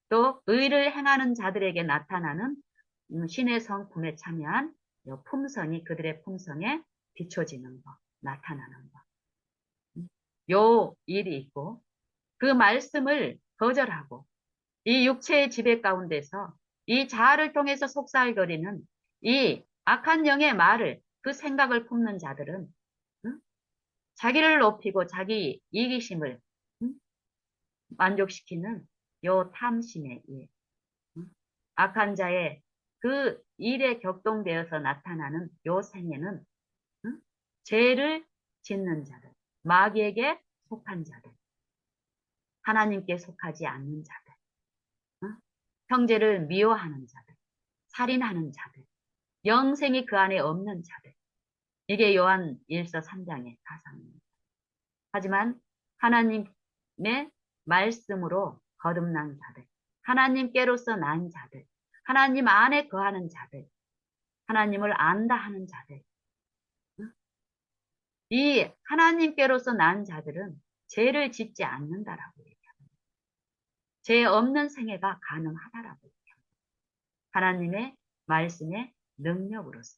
또 의를 행하는 자들에게 나타나는 신의 성품에 참여한 품성이 그들의 품성에 비춰지는 것, 나타나는 것. 요 일이 있고 그 말씀을 거절하고 이 육체의 지배 가운데서 이 자아를 통해서 속살거리는 이 악한 영의 말을 그 생각을 품는 자들은 자기를 높이고 자기 이기심을 만족시키는 요 탐심의 일, 악한 자의 그 일에 격동되어서 나타나는 요 생애는 죄를 짓는 자들, 마귀에게 속한 자들, 하나님께 속하지 않는 자들, 형제를 미워하는 자들, 살인하는 자들, 영생이 그 안에 없는 자들. 이게 요한 1서 3장의 가상입니다. 하지만 하나님의 말씀으로 거듭난 자들, 하나님께로서 난 자들, 하나님 안에 거하는 자들, 하나님을 안다 하는 자들, 이 하나님께로서 난 자들은 죄를 짓지 않는다라고 얘기합니다. 죄 없는 생애가 가능하다라고 얘기합니다. 하나님의 말씀의 능력으로서.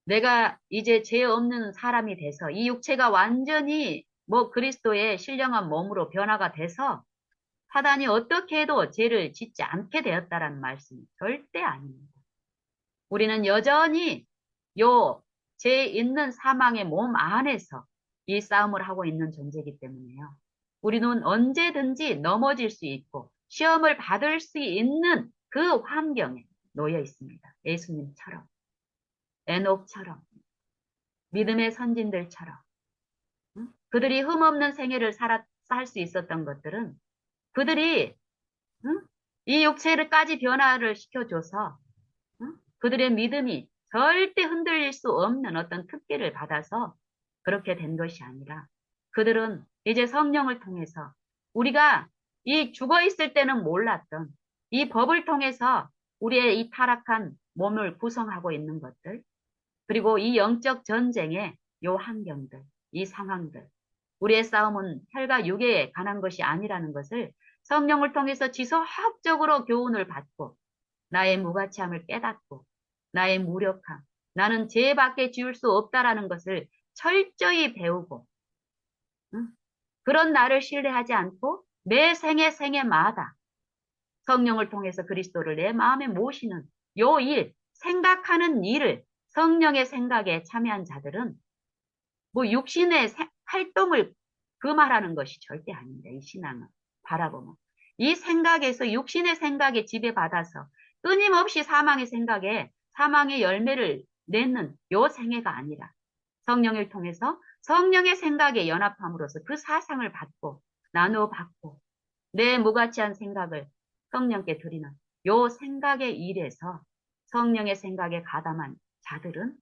내가 이제 죄 없는 사람이 돼서 이 육체가 완전히 그리스도의 신령한 몸으로 변화가 돼서 사단이 어떻게 해도 죄를 짓지 않게 되었다라는 말씀이 절대 아닙니다. 우리는 여전히 요 죄 있는 사망의 몸 안에서 이 싸움을 하고 있는 존재이기 때문에요. 우리는 언제든지 넘어질 수 있고 시험을 받을 수 있는 그 환경에 놓여 있습니다. 예수님처럼, 에녹처럼, 믿음의 선진들처럼. 그들이 흠없는 생애를 살 수 있었던 것들은 그들이 이 육체를까지 변화를 시켜줘서 그들의 믿음이 절대 흔들릴 수 없는 어떤 특기를 받아서 그렇게 된 것이 아니라 그들은 이제 성령을 통해서 우리가 이 죽어 있을 때는 몰랐던 이 법을 통해서 우리의 이 타락한 몸을 구성하고 있는 것들, 그리고 이 영적 전쟁의 요 환경들, 이 상황들, 우리의 싸움은 혈과 육에 관한 것이 아니라는 것을 성령을 통해서 지속적으로 교훈을 받고 나의 무가치함을 깨닫고 나의 무력함, 나는 죄밖에 지을 수 없다라는 것을 철저히 배우고 그런 나를 신뢰하지 않고 매 생애마다 성령을 통해서 그리스도를 내 마음에 모시는 요 일, 생각하는 일을 성령의 생각에 참여한 자들은 육신의 활동을 금하라는 것이 절대 아닙니다. 이 신앙은 바라보면. 이 생각에서 육신의 생각에 지배받아서 끊임없이 사망의 생각에 사망의 열매를 내는 요 생애가 아니라 성령을 통해서 성령의 생각에 연합함으로써 그 사상을 받고 나누어 받고 내 무가치한 생각을 성령께 드리는 요 생각의 일에서 성령의 생각에 가담한 자들은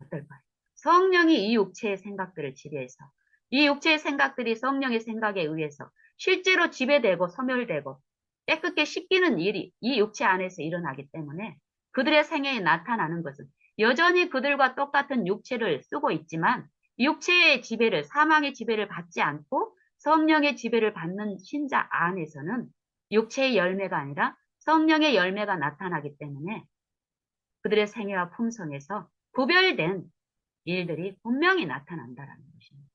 어떨까요? 성령이 이 육체의 생각들을 지배해서 이 육체의 생각들이 성령의 생각에 의해서 실제로 지배되고 소멸되고 깨끗게 씻기는 일이 이 육체 안에서 일어나기 때문에 그들의 생애에 나타나는 것은 여전히 그들과 똑같은 육체를 쓰고 있지만 육체의 지배를, 사망의 지배를 받지 않고 성령의 지배를 받는 신자 안에서는 육체의 열매가 아니라 성령의 열매가 나타나기 때문에 그들의 생애와 품성에서 구별된 일들이 분명히 나타난다라는 것입니다.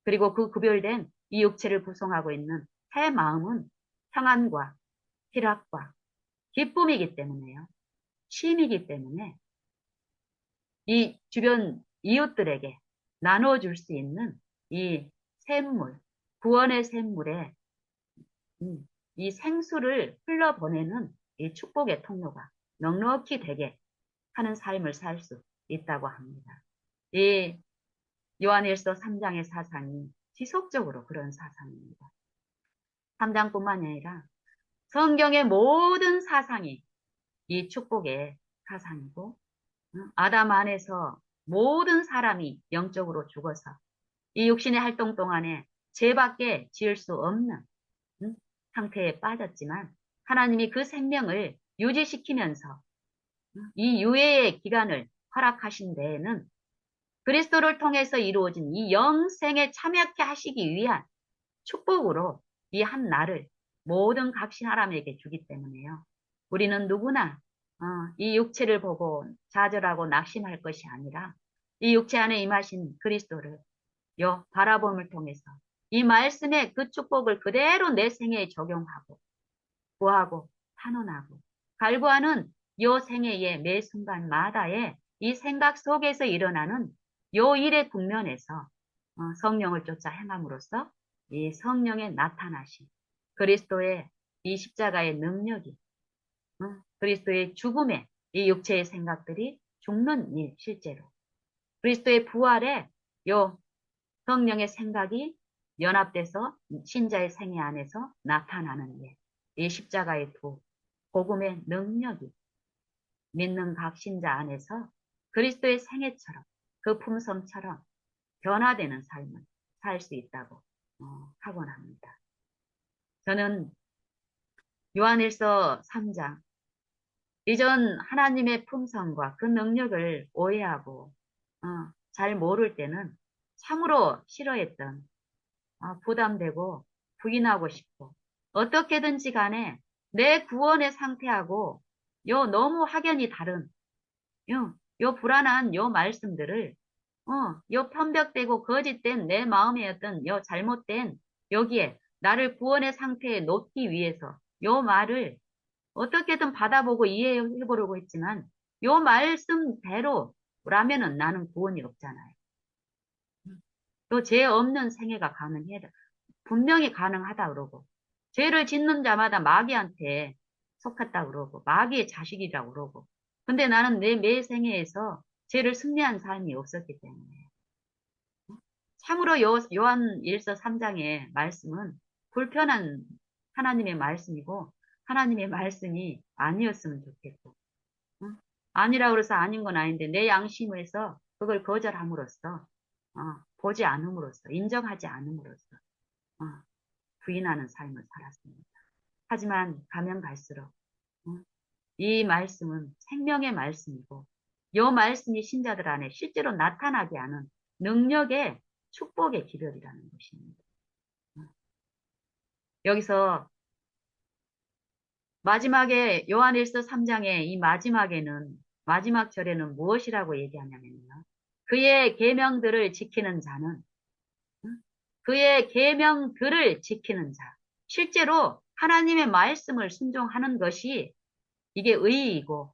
그리고 그 구별된 이 육체를 구성하고 있는 새 마음은 평안과 희락과 기쁨이기 때문에요. 쉼이기 때문에 이 주변 이웃들에게 나눠줄 수 있는 이 샘물, 구원의 샘물에 이 생수를 흘러보내는 이 축복의 통로가 넉넉히 되게 하는 삶을 살 수 있다고 합니다. 이 요한일서 3장의 사상이 지속적으로 그런 사상입니다. 3장뿐만이 아니라 성경의 모든 사상이 이 축복의 사상이고 아담 안에서 모든 사람이 영적으로 죽어서 이 육신의 활동 동안에 죄밖에 지을 수 없는 상태에 빠졌지만 하나님이 그 생명을 유지시키면서 이 유예의 기간을 허락하신 데에는 그리스도를 통해서 이루어진 이 영생에 참여케 하시기 위한 축복으로 이 한 날을 모든 각 사람에게 주기 때문에요. 우리는 누구나 이 육체를 보고 좌절하고 낙심할 것이 아니라 이 육체 안에 임하신 그리스도를 바라봄을 통해서 이 말씀의 그 축복을 그대로 내 생애에 적용하고 구하고 탄원하고 갈구하는 요 생애의 매 순간마다의 이 생각 속에서 일어나는 요 일의 국면에서 성령을 쫓아 행함으로써 이 성령의 나타나심, 그리스도의 이 십자가의 능력이, 그리스도의 죽음에 이 육체의 생각들이 죽는 일, 실제로. 그리스도의 부활에 요 성령의 생각이 연합돼서 신자의 생애 안에서 나타나는 일. 이 십자가의 도, 복음의 능력이 믿는 각 신자 안에서 그리스도의 생애처럼 그 품성처럼 변화되는 삶을 살 수 있다고 하곤 합니다. 저는 요한일서 3장 이전 하나님의 품성과 그 능력을 오해하고 잘 모를 때는 참으로 싫어했던 부담되고 부인하고 싶고 어떻게든지 간에 내 구원의 상태하고 너무 확연히 다른 요 불안한 말씀들을 편벽되고 거짓된 내 마음의 어떤 잘못된 여기에 나를 구원의 상태에 놓기 위해서 말을 어떻게든 받아보고 이해해보려고 했지만 말씀대로라면은 나는 구원이 없잖아요. 또 죄 없는 생애가 가능해 분명히 가능하다 그러고 죄를 짓는 자마다 마귀한테 속했다 그러고 마귀의 자식이라고 그러고 근데 나는 내 매 생애에서 죄를 승리한 삶이 없었기 때문에 참으로 요한 1서 3장의 말씀은 불편한 하나님의 말씀이고 하나님의 말씀이 아니었으면 좋겠고 응? 아니라 그래서 아닌 건 아닌데 내 양심에서 그걸 거절함으로써 보지 않음으로써 인정하지 않음으로써 어, 부인하는 삶을 살았습니다. 하지만 가면 갈수록 이 말씀은 생명의 말씀이고 이 말씀이 신자들 안에 실제로 나타나게 하는 능력의 축복의 기별이라는 것입니다. 여기서 마지막에 요한일서 3장의 이 마지막 절에는 무엇이라고 얘기하냐면요. 그의 계명들을 지키는 자는 그의 계명들을 지키는 자 실제로 하나님의 말씀을 순종하는 것이 이게 의의이고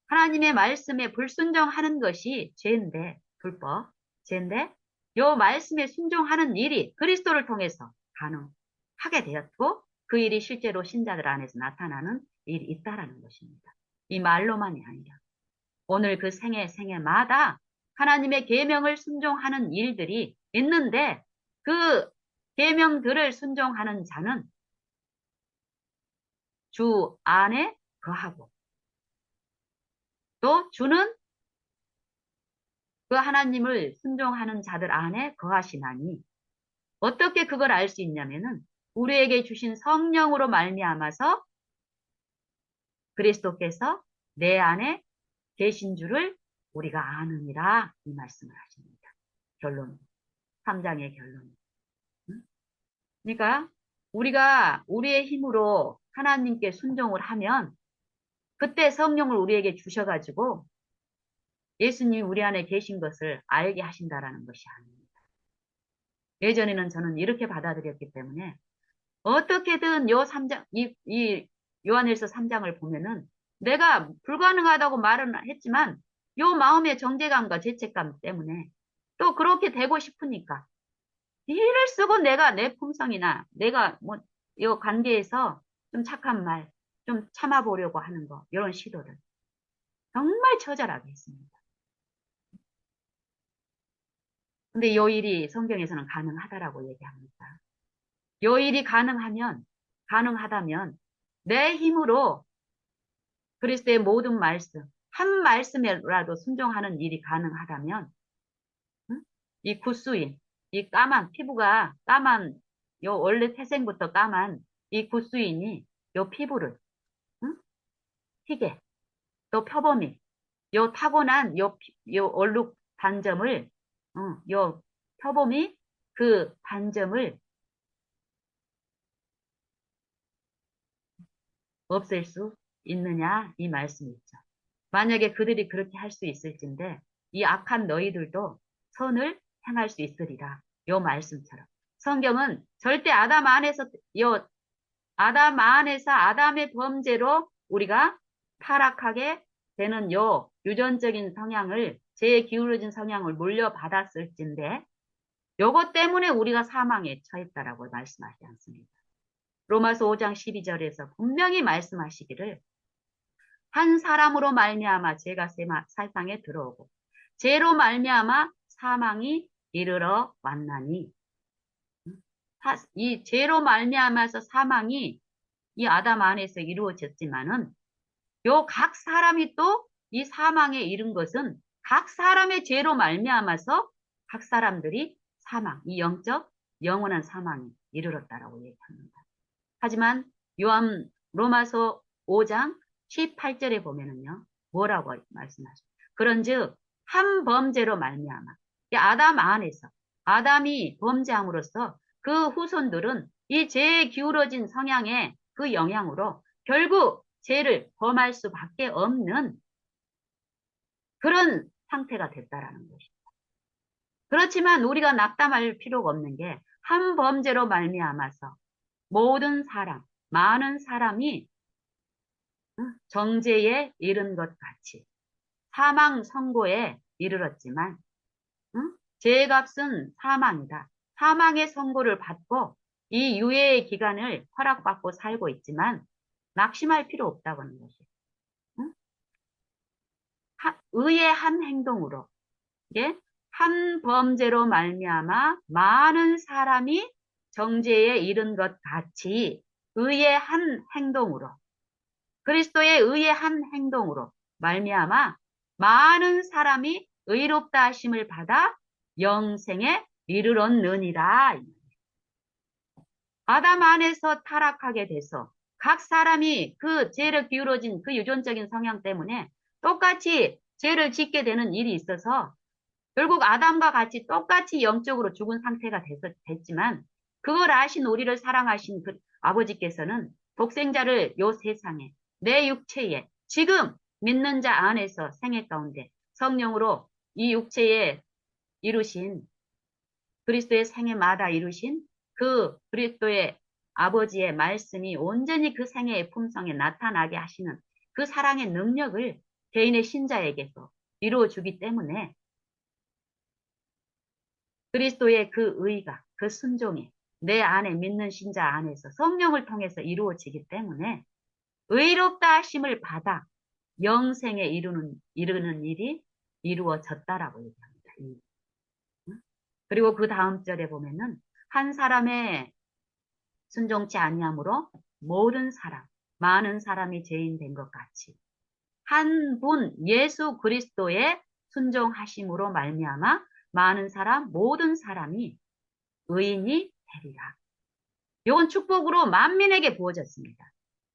하나님의 말씀에 불순종하는 것이 죄인데 불법 죄인데 요 말씀에 순종하는 일이 그리스도를 통해서 가능하게 되었고 그 일이 실제로 신자들 안에서 나타나는 일이 있다라는 것입니다. 이 말로만이 아니라 오늘 그 생애마다 하나님의 계명을 순종하는 일들이 있는데 그 계명들을 순종하는 자는 주 안에 거하고 또 주는 그 하나님을 순종하는 자들 안에 거하시나니 어떻게 그걸 알 수 있냐면은 우리에게 주신 성령으로 말미암아서 그리스도께서 내 안에 계신 줄을 우리가 아느니라 이 말씀을 하십니다. 결론 3장의 결론. 그러니까 우리가 우리의 힘으로 하나님께 순종을 하면 그때 성령을 우리에게 주셔가지고 예수님이 우리 안에 계신 것을 알게 하신다라는 것이 아닙니다. 예전에는 저는 이렇게 받아들였기 때문에 어떻게든 이 요한일서 3장을 보면은 내가 불가능하다고 말은 했지만 요 마음의 정죄감과 죄책감 때문에 또 그렇게 되고 싶으니까 이를 쓰고 내가 내 품성이나 내가 요 관계에서 좀 착한 말, 좀 참아보려고 하는 거, 이런 시도를 정말 처절하게 했습니다. 근데 요 일이 성경에서는 가능하다라고 얘기합니다. 요 일이 가능하다면 내 힘으로 그리스도의 모든 말씀, 한 말씀이라도 순종하는 일이 가능하다면 응? 이 굿수인, 이 피부가 까만 원래 태생부터 까만 이 굿수인이 요 피부를 응? 희게 또 표범이 타고난 얼룩 반점을 요 표범이 그 반점을 없앨 수 있느냐 이 말씀이 있죠. 만약에 그들이 그렇게 할 수 있을진데 이 악한 너희들도 선을 행할 수 있으리라. 요 말씀처럼. 성경은 절대 아담 안에서 아담의 범죄로 우리가 타락하게 되는 유전적인 성향을 죄에 기울어진 성향을 물려받았을진데 요것 때문에 우리가 사망에 처했다라고 말씀하지 않습니다. 로마서 5장 12절에서 분명히 말씀하시기를 한 사람으로 말미암아 죄가 세상에 들어오고 죄로 말미암아 사망이 이르러 왔나니 이 죄로 말미암아서 사망이 이 아담 안에서 이루어졌지만은 요 각 사람이 또 이 사망에 이른 것은 각 사람의 죄로 말미암아서 각 사람들이 이 영원한 사망이 이르렀다라고 얘기합니다. 하지만 로마서 5장 18절에 보면은요, 뭐라고 말씀하죠? 그런즉 한 범죄로 말미암아 아담 안에서 아담이 범죄함으로써 그 후손들은 이 죄에 기울어진 성향의 그 영향으로 결국 죄를 범할 수밖에 없는 그런 상태가 됐다라는 것이죠. 그렇지만 우리가 낙담할 필요가 없는 게 한 범죄로 말미암아서 모든 사람, 많은 사람이 정죄에 이른 것 같이 사망 선고에 이르렀지만 죄값은 사망이다. 사망의 선고를 받고 이 유예의 기간을 허락받고 살고 있지만 낙심할 필요 없다고 하는 것이에요. 의의 한 행동으로, 예? 한 범죄로 말미암아 많은 사람이 정죄에 이른 것 같이 의의 한 행동으로, 그리스도의 의의 한 행동으로 말미암아 많은 사람이 의롭다 하심을 받아 영생에 이르렀느니라. 아담 안에서 타락하게 돼서 각 사람이 그 죄를 기울어진 그 유전적인 성향 때문에 똑같이 죄를 짓게 되는 일이 있어서 결국 아담과 같이 똑같이 영적으로 죽은 상태가 됐지만 그걸 아신 우리를 사랑하신 그 아버지께서는 독생자를 요 세상에 내 육체에 지금 믿는 자 안에서 생애 가운데 성령으로 이 육체에 이루신 그리스도의 생애마다 이루신 그 그리스도의 아버지의 말씀이 온전히 그 생애의 품성에 나타나게 하시는 그 사랑의 능력을 개인의 신자에게서 이루어주기 때문에 그리스도의 그 의가, 그 순종이 내 안에 믿는 신자 안에서 성령을 통해서 이루어지기 때문에 의롭다 하심을 받아 영생에 이르는 일이 이루어졌다라고 얘기합니다. 그리고 그 다음 절에 보면은 한 사람의 순종치 아니함으로 모든 사람, 많은 사람이 죄인 된 것 같이 한 분 예수 그리스도의 순종하심으로 말미암아 많은 사람, 모든 사람이 의인이 되리라. 이건 축복으로 만민에게 부어졌습니다.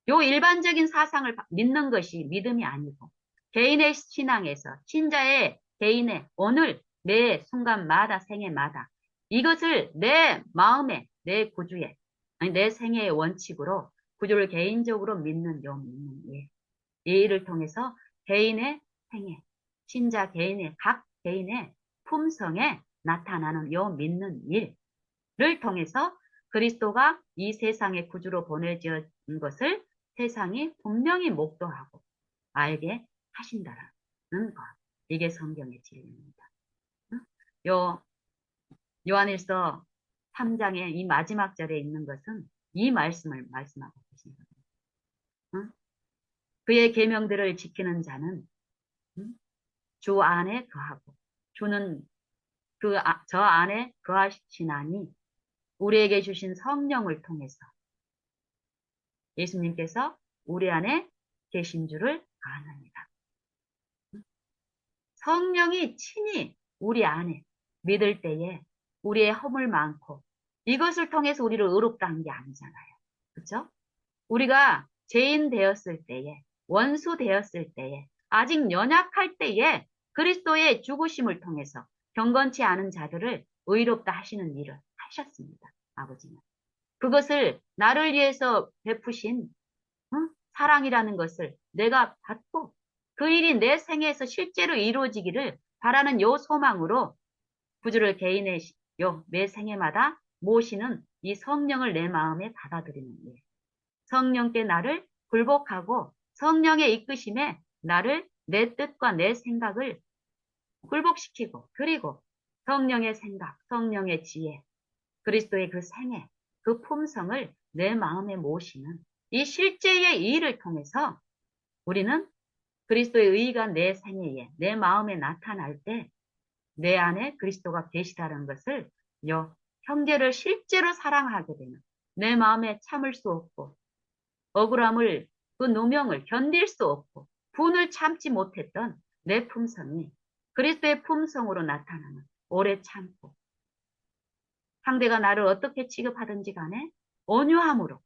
요 일반적인 사상을 믿는 것이 믿음이 아니고 개인의 신앙에서 신자의 개인의 오늘 매 순간마다 생애마다 이것을 내 마음에 내 구주에 아니 내 생애의 원칙으로 구주를 개인적으로 믿는 요 믿는 예. 이 일을 통해서 개인의 생애 신자 개인의 각 개인의 품성에 나타나는 요 믿는 일을 통해서 그리스도가 이 세상의 구주로 보내진 것을 세상이 분명히 목도하고 알게 하신다라는 것. 이게 성경의 진리입니다. 요 요한일서 3장의 이 마지막 절에 있는 것은 이 말씀을 말씀하고 계신 겁니다. 그의 계명들을 지키는 자는 주 안에 거하고 주는 저 안에 거하시나니 우리에게 주신 성령을 통해서 예수님께서 우리 안에 계신 줄을 아느니라. 성령이 친히 우리 안에 믿을 때에 우리의 허물 많고 이것을 통해서 우리를 의롭다 한 게 아니잖아요. 그렇죠? 우리가 죄인 되었을 때에 원수 되었을 때에 아직 연약할 때에 그리스도의 죽으심을 통해서 경건치 않은 자들을 의롭다 하시는 일을 하셨습니다. 아버지는. 그것을 나를 위해서 베푸신 사랑이라는 것을 내가 받고 그 일이 내 생애에서 실제로 이루어지기를 바라는 요 소망으로 구주를 개인의 매 생애마다 모시는 이 성령을 내 마음에 받아들이는 일. 성령께 나를 굴복하고 성령의 이끄심에 나를 내 뜻과 내 생각을 굴복시키고 그리고 성령의 생각, 성령의 지혜, 그리스도의 그 생애, 그 품성을 내 마음에 모시는 이 실제의 일을 통해서 우리는 그리스도의 의가 내 생애에, 내 마음에 나타날 때 내 안에 그리스도가 계시다는 것을 형제를 실제로 사랑하게 되는 내 마음에 참을 수 없고 억울함을 그 누명을 견딜 수 없고 분을 참지 못했던 내 품성이 그리스도의 품성으로 나타나는 오래 참고 상대가 나를 어떻게 취급하든지 간에 온유함으로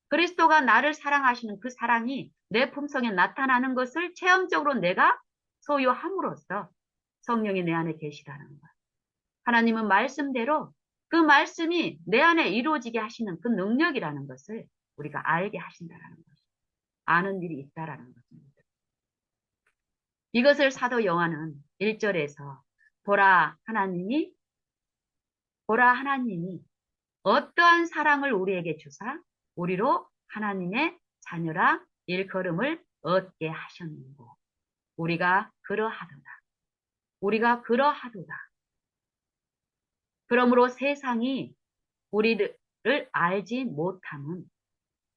그리스도가 나를 사랑하시는 그 사랑이 내 품성에 나타나는 것을 체험적으로 내가 소유함으로써 성령이 내 안에 계시다는 것. 하나님은 말씀대로 그 말씀이 내 안에 이루어지게 하시는 그 능력이라는 것을 우리가 알게 하신다는 것. 아는 일이 있다라는 것입니다. 이것을 사도 요한은 1절에서 보라 하나님이 어떠한 사랑을 우리에게 주사 우리로 하나님의 자녀라 일컬음을 얻게 하셨는고 우리가 그러하도다. 그러므로 세상이 우리를 알지 못함은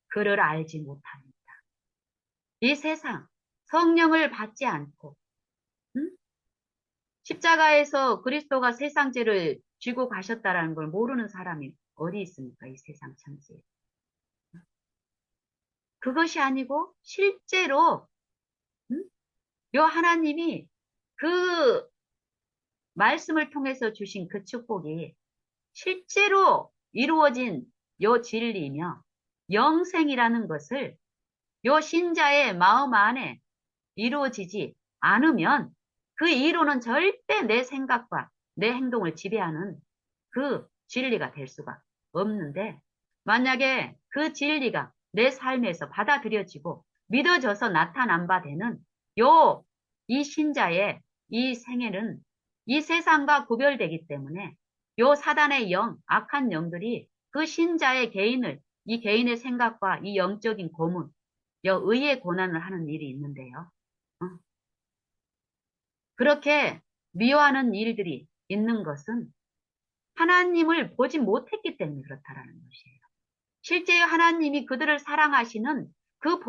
그를 알지 못합니다. 이 세상 성령을 받지 않고 십자가에서 그리스도가 세상 죄를 쥐고 가셨다라는 걸 모르는 사람이 어디 있습니까? 이 세상 천지에. 그것이 아니고 실제로 요 하나님이 그 말씀을 통해서 주신 그 축복이 실제로 이루어진 요 진리이며 영생이라는 것을 요 신자의 마음 안에 이루어지지 않으면 그 이루는 절대 내 생각과 내 행동을 지배하는 그 진리가 될 수가 없는데 만약에 그 진리가 내 삶에서 받아들여지고 믿어져서 나타난 바 되는 이 신자의 이 생애는 이 세상과 구별되기 때문에 요 사단의 영, 악한 영들이 그 신자의 이 개인의 생각과 이 영적인 고문, 의의 고난을 하는 일이 있는데요. 그렇게 미워하는 일들이 있는 것은 하나님을 보지 못했기 때문에 그렇다라는 것이에요. 실제 하나님이 그들을 사랑하시는 그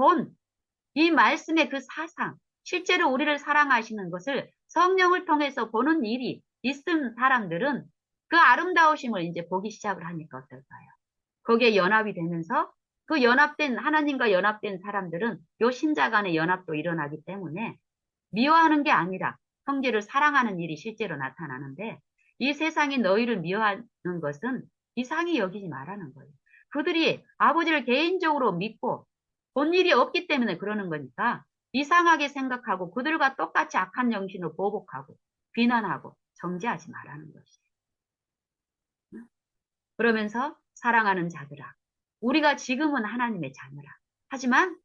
이 말씀의 그 사상, 실제로 우리를 사랑하시는 것을 성령을 통해서 보는 일이 있은 사람들은 그 아름다우심을 이제 보기 시작을 하니까 어떨까요? 거기에 연합이 되면서 그 하나님과 연합된 사람들은 요 신자 간의 연합도 일어나기 때문에 미워하는 게 아니라 형제를 사랑하는 일이 실제로 나타나는데 이 세상이 너희를 미워하는 것은 이상히 여기지 말라는 거예요. 그들이 아버지를 개인적으로 믿고 본 일이 없기 때문에 그러는 거니까 이상하게 생각하고 그들과 똑같이 악한 영신을 보복하고 비난하고 정죄하지 말라는 것이에요. 그러면서 사랑하는 자들아 우리가 지금은 하나님의 자녀라. 하지만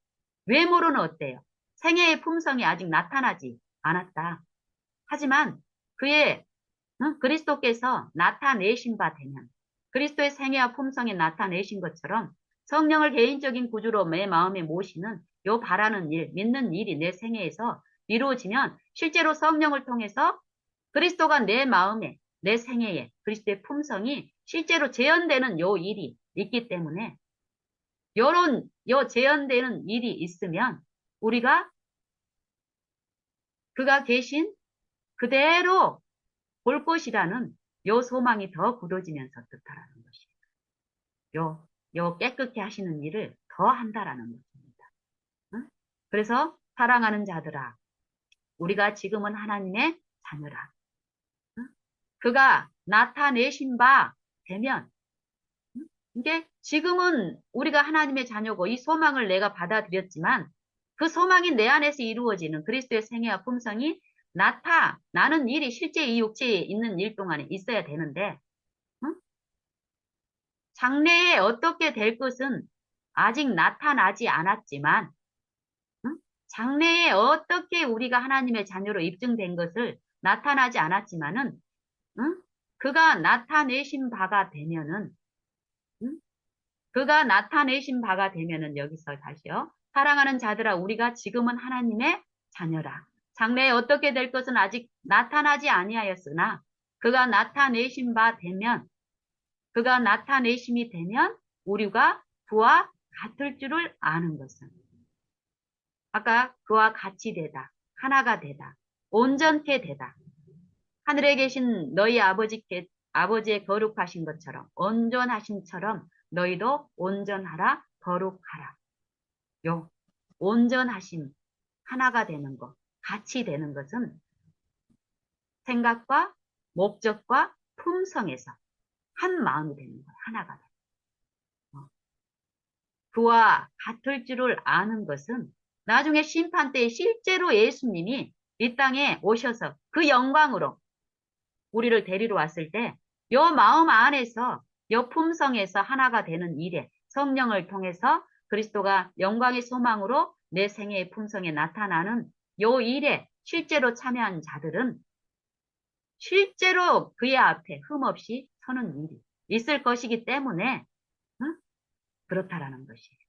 외모로는 어때요? 생애의 품성이 아직 나타나지 않았다. 하지만 그리스도께서 나타내신 바 되면 그리스도의 생애와 품성이 나타내신 것처럼 성령을 개인적인 구주로 내 마음에 모시는 요 바라는 일, 믿는 일이 내 생애에서 이루어지면 실제로 성령을 통해서 그리스도가 내 마음에, 내 생애에 그리스도의 품성이 실제로 재현되는 요 일이 있기 때문에 요 재현되는 일이 있으면 우리가 그가 계신 그대로 볼 것이라는 요 소망이 더 굳어지면서 어떻다라는 것이에요. 요 깨끗게 하시는 일을 더 한다라는 것입니다. 응? 그래서 사랑하는 자들아, 우리가 지금은 하나님의 자녀라. 응? 그가 나타내신 바 되면 이게 지금은 우리가 하나님의 자녀고 이 소망을 내가 받아들였지만 그 소망이 내 안에서 이루어지는 그리스도의 생애와 품성이 나타나는 일이 실제 이 육체에 있는 일 동안에 있어야 되는데 응? 장래에 어떻게 될 것은 아직 나타나지 않았지만 응? 장래에 어떻게 우리가 하나님의 자녀로 입증된 것을 나타나지 않았지만은 응? 그가 나타내신 바가 되면은 응? 그가 나타내신 바가 되면은 여기서 다시요. 사랑하는 자들아 우리가 지금은 하나님의 자녀라. 장래에 어떻게 될 것은 아직 나타나지 아니하였으나 그가 나타내신 바 되면 그가 나타내심이 되면 우리가 그와 같을 줄을 아는 것은 아까 그와 같이 되다. 하나가 되다. 온전케 되다. 하늘에 계신 너희 아버지의 거룩하신 것처럼 온전하심처럼 너희도 온전하라 거룩하라. 요 온전하심 하나가 되는 것 같이 되는 것은 생각과 목적과 품성에서 한 마음이 되는 거예요. 하나가 돼요. 그와 같을 줄을 아는 것은 나중에 심판 때에 실제로 예수님이 이 땅에 오셔서 그 영광으로 우리를 데리러 왔을 때 요 마음 안에서 요 품성에서 하나가 되는 일에 성령을 통해서 그리스도가 영광의 소망으로 내 생애의 품성에 나타나는 요 일에 실제로 참여한 자들은 실제로 그의 앞에 흠없이 서는 일이 있을 것이기 때문에 응? 그렇다라는 것이에요.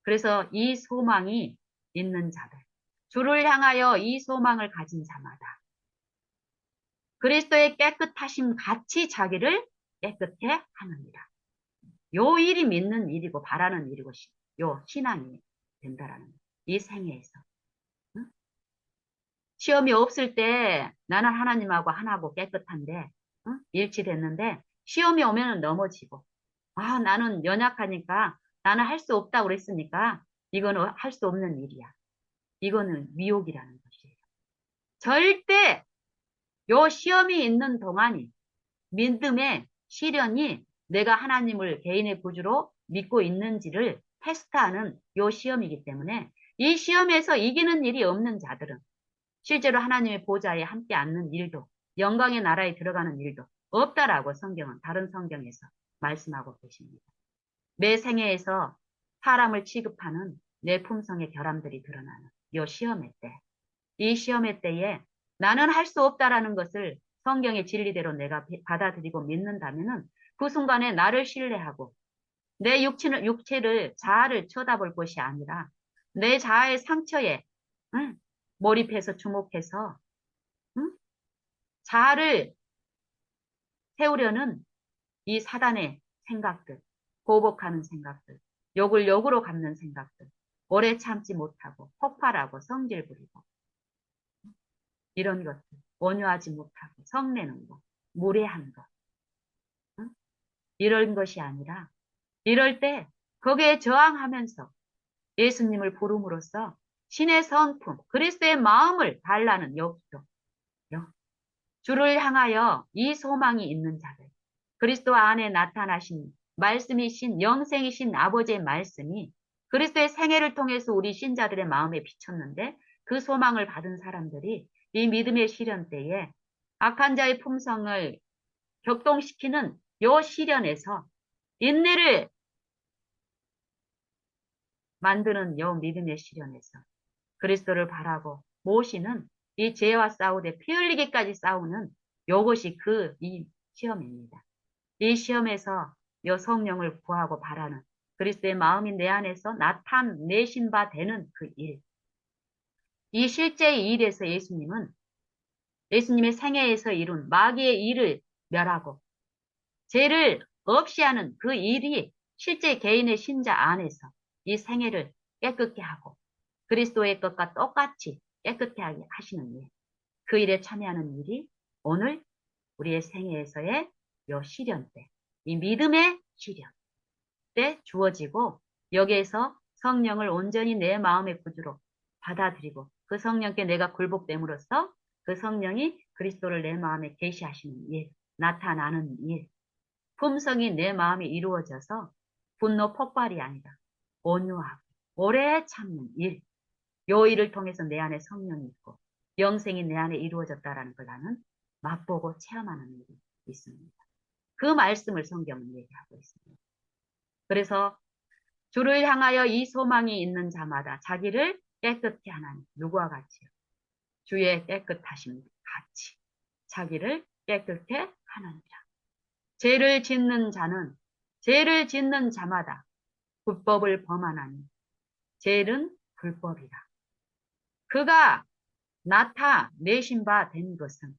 그래서 이 소망이 있는 자들, 주를 향하여 이 소망을 가진 자마다 그리스도의 깨끗하심 같이 자기를 깨끗해 하느니라. 요 일이 믿는 일이고 바라는 일이고 요 신앙이 된다라는 거예요. 이 생애에서. 응? 시험이 없을 때 나는 하나님하고 하나고 깨끗한데 응? 일치됐는데 시험이 오면 넘어지고 아 나는 연약하니까 나는 할 수 없다고 그랬으니까 이거는 할 수 없는 일이야. 이거는 미혹이라는 것이에요. 절대 요 시험이 있는 동안이 믿음의 시련이 내가 하나님을 개인의 구주로 믿고 있는지를 테스트하는 요 시험이기 때문에 이 시험에서 이기는 일이 없는 자들은 실제로 하나님의 보좌에 함께 앉는 일도 영광의 나라에 들어가는 일도 없다라고 성경은 다른 성경에서 말씀하고 계십니다. 매 생애에서 사람을 취급하는 내 품성의 결함들이 드러나는 요 시험의 때, 이 시험의 때에 나는 할 수 없다라는 것을 성경의 진리대로 내가 받아들이고 믿는다면은 그 순간에 나를 신뢰하고 내 육체를 자아를 쳐다볼 것이 아니라 내 자아의 상처에 응? 몰입해서 주목해서 응? 자아를 세우려는 이 사단의 생각들, 보복하는 생각들, 욕을 욕으로 갚는 생각들, 오래 참지 못하고 폭발하고 성질 부리고 이런 것들, 온유하지 못하고 성내는 것, 무례한 것, 응? 이런 것이 아니라 이럴 때 거기에 저항하면서 예수님을 부름으로써 신의 성품, 그리스도의 마음을 달라는 욕조, 주를 향하여 이 소망이 있는 자들, 그리스도 안에 나타나신 말씀이신 영생이신 아버지의 말씀이 그리스도의 생애를 통해서 우리 신자들의 마음에 비쳤는데 그 소망을 받은 사람들이 이 믿음의 시련 때에 악한 자의 품성을 격동시키는 요 시련에서 인내를 만드는 요 믿음의 시련에서 그리스도를 바라고 모시는 이 죄와 싸우되 피 흘리기까지 싸우는 요것이 이 시험입니다. 이 시험에서 요 성령을 구하고 바라는 그리스도의 마음이 내 안에서 나타내신 바 되는 그 일. 이 실제의 일에서 예수님의 생애에서 이룬 마귀의 일을 멸하고 죄를 없이 하는 그 일이 실제 개인의 신자 안에서 이 생애를 깨끗게 하고 그리스도의 것과 똑같이 깨끗게 하게 하시는 일. 그 일에 참여하는 일이 오늘 우리의 생애에서의 요 시련 때, 이 믿음의 시련 때 주어지고 여기에서 성령을 온전히 내 마음의 구주로 받아들이고 그 성령께 내가 굴복됨으로써 그 성령이 그리스도를 내 마음에 계시하시는 일, 나타나는 일, 품성이 내 마음에 이루어져서 분노 폭발이 아니라 온유하고 오래 참는 일, 요 일을 통해서 내 안에 성령이 있고 영생이 내 안에 이루어졌다라는 걸 나는 맛보고 체험하는 일이 있습니다. 그 말씀을 성경은 얘기하고 있습니다. 그래서 주를 향하여 이 소망이 있는 자마다 자기를 깨끗게 하나니 누구와 같이요? 주의 깨끗하심 같이 자기를 깨끗게 하느니라. 죄를 짓는 자마다 불법을 범하나니 죄는 불법이라. 그가 나타내신 바 된 것은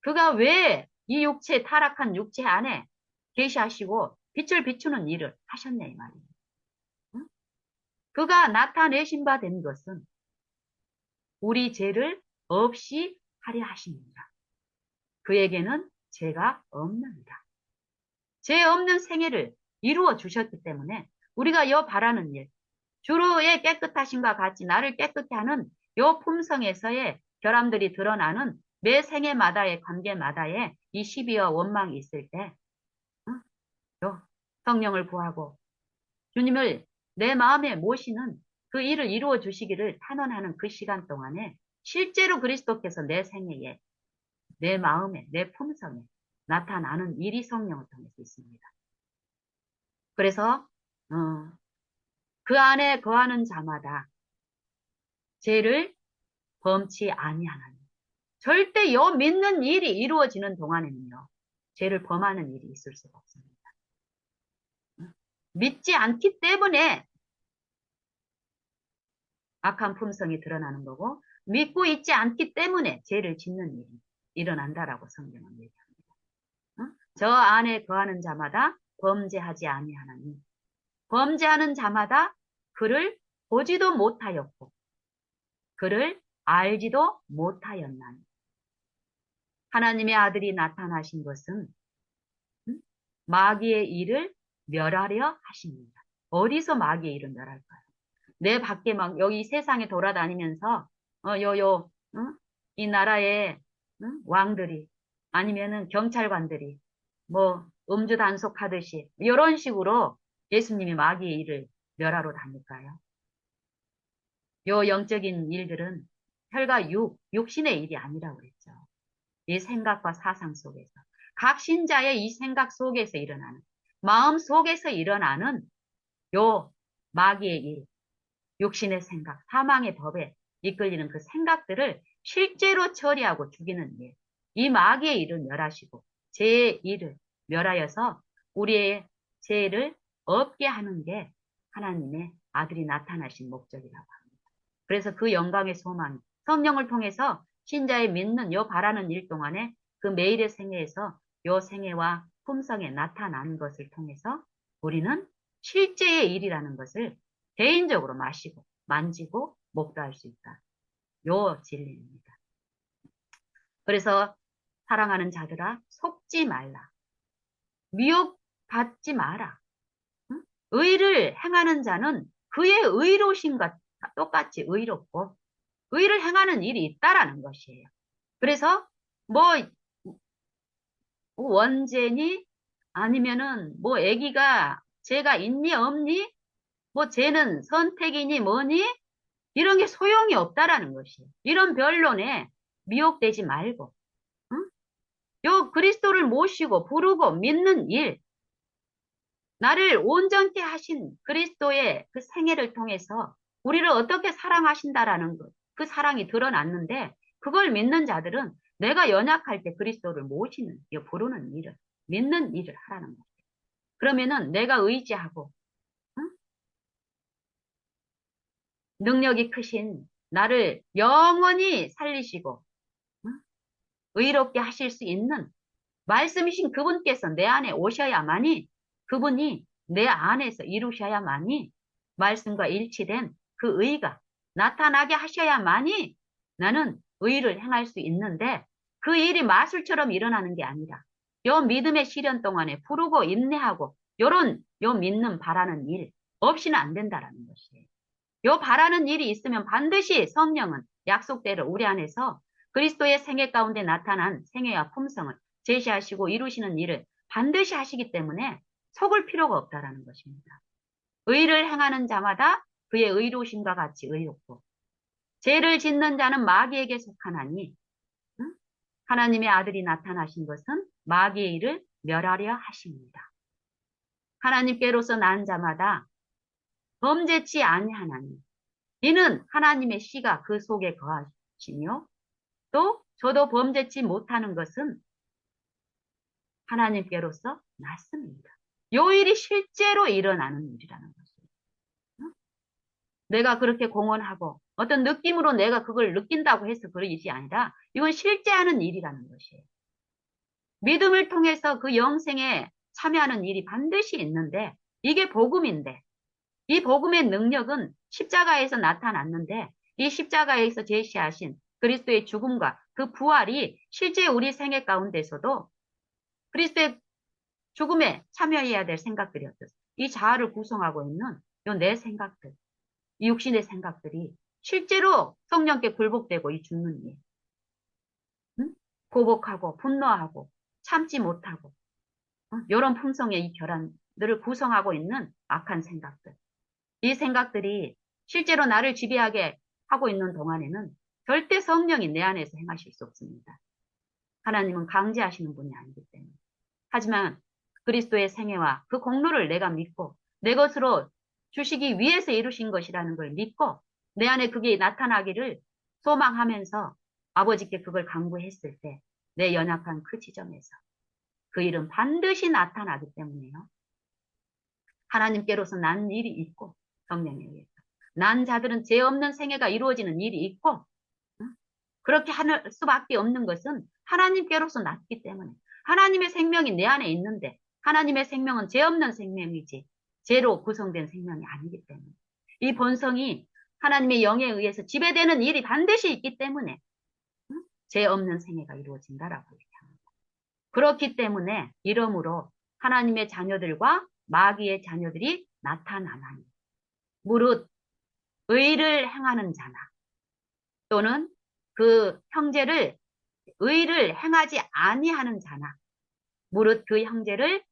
그가 왜 이 타락한 육체 안에 계시하시고 빛을 비추는 일을 하셨냐 이 말이에요. 응? 그가 나타내신 바 된 것은 우리 죄를 없이 하려 하십니다. 그에게는 죄가 없느니라. 죄 없는 생애를 이루어 주셨기 때문에 우리가 바라는 일, 주로의 깨끗하심과 같이 나를 깨끗게 하는 요 품성에서의 결함들이 드러나는 매 생애마다의 관계마다의 이 시비와 원망이 있을 때, 응? 요 성령을 구하고 주님을 내 마음에 모시는 그 일을 이루어 주시기를 탄원하는 그 시간 동안에 실제로 그리스도께서 내 생애에, 내 마음에, 내 품성에 나타나는 일이 성령을 통해서 있습니다. 그래서 그 안에 거하는 자마다 죄를 범치 아니하나니. 절대 요 믿는 일이 이루어지는 동안에는요, 죄를 범하는 일이 있을 수가 없습니다. 믿지 않기 때문에 악한 품성이 드러나는 거고, 믿고 있지 않기 때문에 죄를 짓는 일이 일어난다라고 성경은 얘기합니다. 저 안에 거하는 자마다 범죄하지 아니하나니, 범죄하는 자마다 그를 보지도 못하였고 그를 알지도 못하였나니. 하나님의 아들이 나타나신 것은 마귀의 일을 멸하려 하십니다. 어디서 마귀의 일을 멸할까요? 내 밖에 막 여기 세상에 돌아다니면서 이 나라의 왕들이 아니면은 경찰관들이 뭐 음주 단속하듯이 이런 식으로 예수님이 마귀의 일을 멸하러 다닐까요? 요 영적인 일들은 혈과 육신의 일이 아니라고 그랬죠. 이 생각과 사상 속에서 각 신자의 이 생각 속에서 일어나는 마음 속에서 일어나는 요 마귀의 일, 육신의 생각, 사망의 법에 이끌리는 그 생각들을 실제로 처리하고 죽이는 일, 이 마귀의 일을 멸하시고 죄의 일을 멸하여서 우리의 죄를 없게 하는 게 하나님의 아들이 나타나신 목적이라고 합니다. 그래서 그 영광의 소망, 성령을 통해서 신자의 믿는 요 바라는 일 동안에 그 매일의 생애에서 요 생애와 품성에 나타나는 것을 통해서 우리는 실제의 일이라는 것을 개인적으로 마시고 만지고 목도할 수 있다. 요 진리입니다. 그래서 사랑하는 자들아 속지 말라. 미혹받지 마라. 응? 의를 행하는 자는 그의 의로우심과 똑같이 의롭고 의를 행하는 일이 있다라는 것이에요. 그래서 뭐 원죄니 아니면은 뭐 애기가 죄가 있니 없니 뭐 죄는 선택이니 뭐니 이런 게 소용이 없다라는 것이에요. 이런 변론에 미혹되지 말고 응? 요 그리스도를 모시고 부르고 믿는 일 나를 온전케 하신 그리스도의 그 생애를 통해서 우리를 어떻게 사랑하신다라는 것, 그 사랑이 드러났는데 그걸 믿는 자들은 내가 연약할 때 그리스도를 모시는, 부르는 일을, 믿는 일을 하라는 거예요. 그러면은 내가 의지하고 응? 능력이 크신 나를 영원히 살리시고 응? 의롭게 하실 수 있는 말씀이신 그분께서 내 안에 오셔야만이 그분이 내 안에서 이루셔야만이 말씀과 일치된 그 의가 나타나게 하셔야만이 나는 의를 행할 수 있는데 그 일이 마술처럼 일어나는 게 아니라 요 믿음의 시련 동안에 부르고 인내하고 요 믿는 바라는 일 없이는 안 된다라는 것이에요. 요 바라는 일이 있으면 반드시 성령은 약속대로 우리 안에서 그리스도의 생애 가운데 나타난 생애와 품성을 제시하시고 이루시는 일을 반드시 하시기 때문에 속을 필요가 없다라는 것입니다. 의를 행하는 자마다 그의 의로우심과 같이 의롭고 죄를 짓는 자는 마귀에게 속하나니 응? 하나님의 아들이 나타나신 것은 마귀의 일을 멸하려 하십니다. 하나님께로서 난 자마다 범죄치 아니하나니 이는 하나님의 씨가 그 속에 거하시며 또 저도 범죄치 못하는 것은 하나님께로서 났습니다. 요 일이 실제로 일어나는 일이라는 것이에요. 응? 내가 그렇게 공언하고 어떤 느낌으로 내가 그걸 느낀다고 해서 그런 일이 아니라 이건 실제 하는 일이라는 것이에요. 믿음을 통해서 그 영생에 참여하는 일이 반드시 있는데 이게 복음인데 이 복음의 능력은 십자가에서 나타났는데 이 십자가에서 제시하신 그리스도의 죽음과 그 부활이 실제 우리 생애 가운데서도 그리스도의 죽음에 참여해야 될 생각들이었어요. 이 자아를 구성하고 있는 요 내 생각들, 이 육신의 생각들이 실제로 성령께 굴복되고 이 죽는 일, 응? 보복하고 분노하고 참지 못하고 이런 품성의 이 결함들을 구성하고 있는 악한 생각들. 이 생각들이 실제로 나를 지배하게 하고 있는 동안에는 절대 성령이 내 안에서 행하실 수 없습니다. 하나님은 강제하시는 분이 아니기 때문에. 하지만 그리스도의 생애와 그 공로를 내가 믿고 내 것으로 주시기 위해서 이루신 것이라는 걸 믿고 내 안에 그게 나타나기를 소망하면서 아버지께 그걸 강구했을 때 내 연약한 그 지점에서 그 일은 반드시 나타나기 때문에요. 하나님께로서 난 일이 있고 성령에 의해서 난 자들은 죄 없는 생애가 이루어지는 일이 있고 그렇게 할 수밖에 없는 것은 하나님께로서 났기 때문에 하나님의 생명이 내 안에 있는데 하나님의 생명은 죄 없는 생명이지 죄로 구성된 생명이 아니기 때문에 이 본성이 하나님의 영에 의해서 지배되는 일이 반드시 있기 때문에 죄 없는 생애가 이루어진다라고 얘기합니다. 그렇기 때문에 이러므로 하나님의 자녀들과 마귀의 자녀들이 나타나나니 무릇 의를 행하는 자나 또는 그 형제를 의를 행하지 아니하는 자나 무릇 그 형제를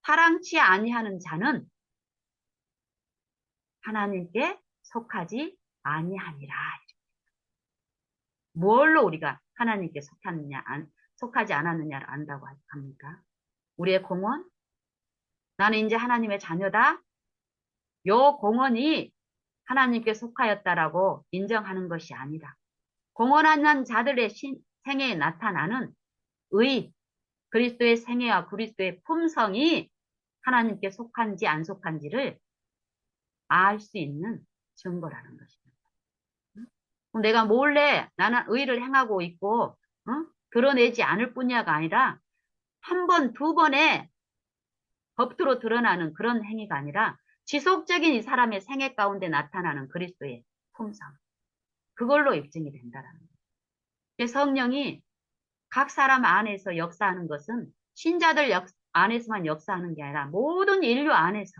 사랑치 아니하는 자는 하나님께 속하지 아니하니라. 뭘로 우리가 하나님께 속하느냐, 속하지 않았느냐를 안다고 합니까? 우리의 공헌? 나는 이제 하나님의 자녀다. 요 공헌이 하나님께 속하였다라고 인정하는 것이 아니라 공헌하는 자들의 생애에 나타나는 의, 그리스도의 생애와 그리스도의 품성이 하나님께 속한지 안 속한지를 알 수 있는 증거라는 것입니다. 그럼 내가 몰래 나는 의를 행하고 있고 드러내지 않을 뿐이야가 아니라 한 번, 두 번에 겉으로 드러나는 그런 행위가 아니라 지속적인 이 사람의 생애 가운데 나타나는 그리스도의 품성. 그걸로 입증이 된다라는 거예요. 성령이 각 사람 안에서 역사하는 것은 신자들 안에서만 역사하는 게 아니라 모든 인류 안에서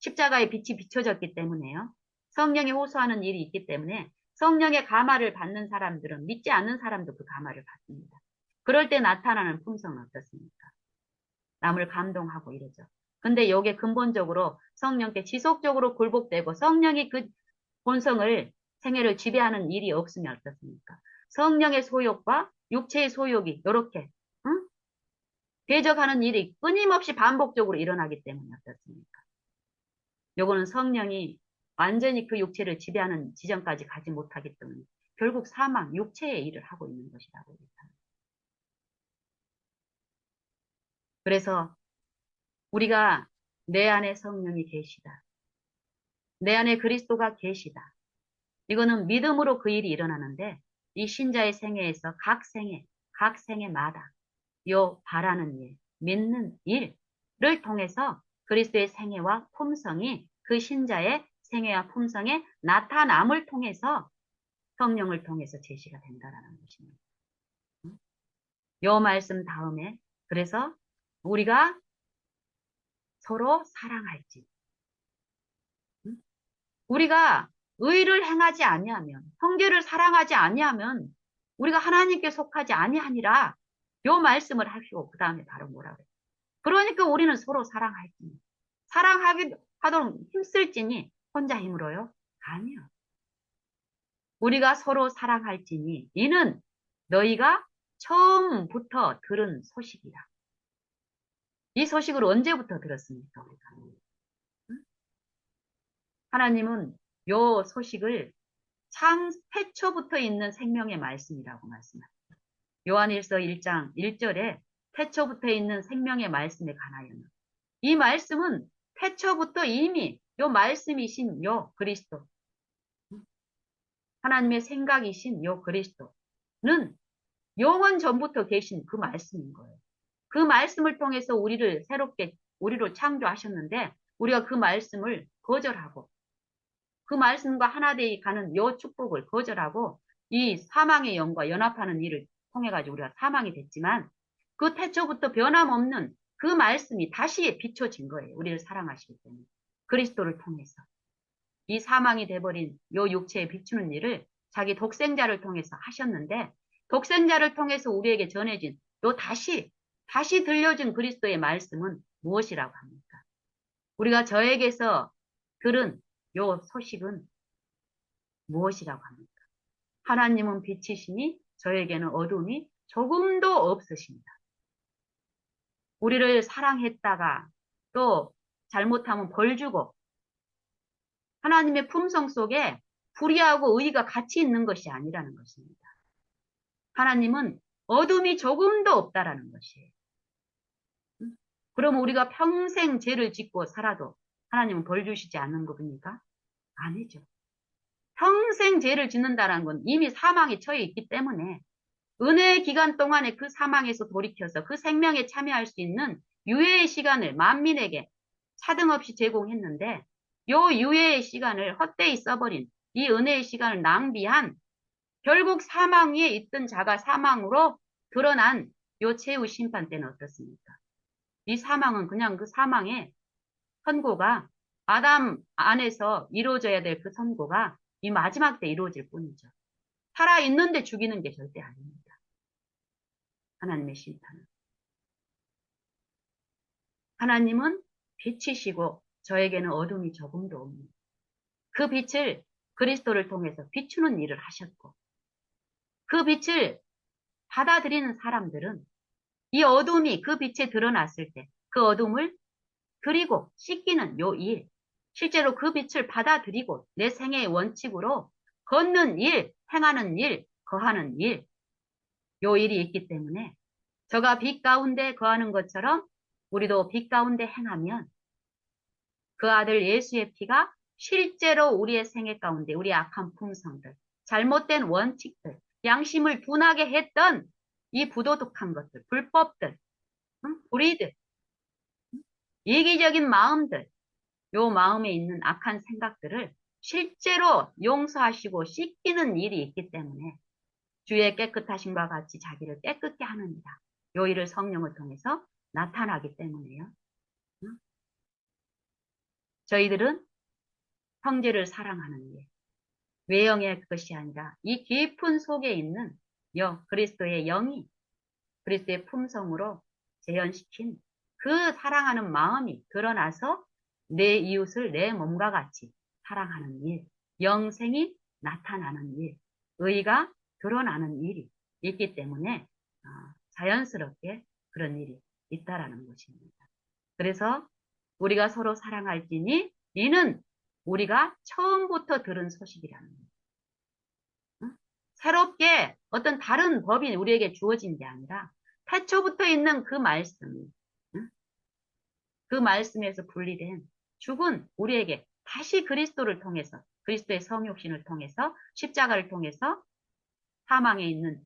십자가의 빛이 비춰졌기 때문에요. 성령이 호소하는 일이 있기 때문에 성령의 감화를 받는 사람들은 믿지 않는 사람도 그 감화를 받습니다. 그럴 때 나타나는 품성은 어떻습니까? 남을 감동하고 이러죠. 근데 이게 근본적으로 성령께 지속적으로 굴복되고 성령이 그 본성을 생애를 지배하는 일이 없으면 어떻습니까? 성령의 소욕과 육체의 소욕이 이렇게 대적하는 일이 끊임없이 반복적으로 일어나기 때문에 어떻습니까? 요거는 성령이 완전히 그 육체를 지배하는 지점까지 가지 못하기 때문에 결국 사망, 육체의 일을 하고 있는 것이라고 얘기합니다. 그래서 우리가 내 안에 성령이 계시다. 내 안에 그리스도가 계시다. 이거는 믿음으로 그 일이 일어나는데 이 신자의 생애에서 각 생애마다 요 바라는 일, 믿는 일을 통해서 그리스도의 생애와 품성이 그 신자의 생애와 품성의 나타남을 통해서 성령을 통해서 제시가 된다라는 것입니다. 요 말씀 다음에 그래서 우리가 서로 사랑할지 우리가 의를 행하지 아니하면 형제를 사랑하지 아니하면 우리가 하나님께 속하지 아니하니라 요 말씀을 하시고 그 다음에 바로 뭐라 그래요. 그러니까 우리는 서로 사랑할지니 하도록 힘쓸지니 혼자 힘으로요? 아니요. 우리가 서로 사랑할지니 이는 너희가 처음부터 들은 소식이라. 이 소식을 언제부터 들었습니까? 우리가? 응? 하나님은 요 소식을 참 태초부터 있는 생명의 말씀이라고 말씀합니다. 요한일서 1장 1절에 태초부터 있는 생명의 말씀에 관하여는 이 말씀은 태초부터 이미 요 말씀이신 요 그리스도 하나님의 생각이신 요 그리스도는 영원 전부터 계신 그 말씀인 거예요. 그 말씀을 통해서 우리를 새롭게 우리로 창조하셨는데 우리가 그 말씀을 거절하고 그 말씀과 하나 되어 가는 요 축복을 거절하고 이 사망의 영과 연합하는 일을 통해 가지고 우리가 사망이 됐지만 그 태초부터 변함없는 그 말씀이 다시 비춰진 거예요. 우리를 사랑하시기 때문에 그리스도를 통해서 이 사망이 돼버린 요 육체에 비추는 일을 자기 독생자를 통해서 하셨는데 독생자를 통해서 우리에게 전해진 요 다시 들려진 그리스도의 말씀은 무엇이라고 합니까? 우리가 저에게서 들은 요 소식은 무엇이라고 합니까? 하나님은 빛이시니 저에게는 어둠이 조금도 없으십니다. 우리를 사랑했다가 또 잘못하면 벌 주고 하나님의 품성 속에 불의하고 의가 같이 있는 것이 아니라는 것입니다. 하나님은 어둠이 조금도 없다라는 것이에요. 그럼 우리가 평생 죄를 짓고 살아도 하나님은 벌 주시지 않는 겁니까? 아니죠. 평생 죄를 짓는다는 건 이미 사망에 처해 있기 때문에 은혜의 기간 동안에 그 사망에서 돌이켜서 그 생명에 참여할 수 있는 유예의 시간을 만민에게 차등없이 제공했는데 요 유예의 시간을 헛되이 써버린 이 은혜의 시간을 낭비한 결국 사망 위에 있던 자가 사망으로 드러난 요 최후 심판 때는 어떻습니까? 이 사망은 그냥 그 사망의 선고가 아담 안에서 이루어져야 될 그 선고가 이 마지막 때 이루어질 뿐이죠. 살아있는데 죽이는 게 절대 아닙니다. 하나님의 심판은. 하나님은 빛이시고 저에게는 어둠이 조금도 없는 그 빛을 그리스도를 통해서 비추는 일을 하셨고 그 빛을 받아들이는 사람들은 이 어둠이 그 빛에 드러났을 때 그 어둠을 그리고 씻기는 요 일, 실제로 그 빛을 받아들이고 내 생애의 원칙으로 걷는 일, 행하는 일, 거하는 일, 요 일이 있기 때문에 저가 빛 가운데 거하는 것처럼 우리도 빛 가운데 행하면 그 아들 예수의 피가 실제로 우리의 생애 가운데 우리의 악한 품성들, 잘못된 원칙들, 양심을 둔하게 했던 이 부도덕한 것들, 불법들, 불의들, 이기적인 마음들, 요 마음에 있는 악한 생각들을 실제로 용서하시고 씻기는 일이 있기 때문에 주의 깨끗하심과 같이 자기를 깨끗게 하느니라. 요 일을 성령을 통해서 나타나기 때문에요. 저희들은 형제를 사랑하는 일, 외형의 것이 아니라 이 깊은 속에 있는 그리스도의 영이 그리스도의 품성으로 재현시킨 그 사랑하는 마음이 드러나서 내 이웃을 내 몸과 같이 사랑하는 일, 영생이 나타나는 일, 의가 드러나는 일이 있기 때문에 자연스럽게 그런 일이 있다라는 것입니다. 그래서 우리가 서로 사랑할지니 이는 우리가 처음부터 들은 소식이라는 거예요. 새롭게 어떤 다른 법이 우리에게 주어진 게 아니라 태초부터 있는 그 말씀, 그 말씀에서 분리된 죽은 우리에게 다시 그리스도를 통해서 그리스도의 성육신을 통해서 십자가를 통해서 사망에 있는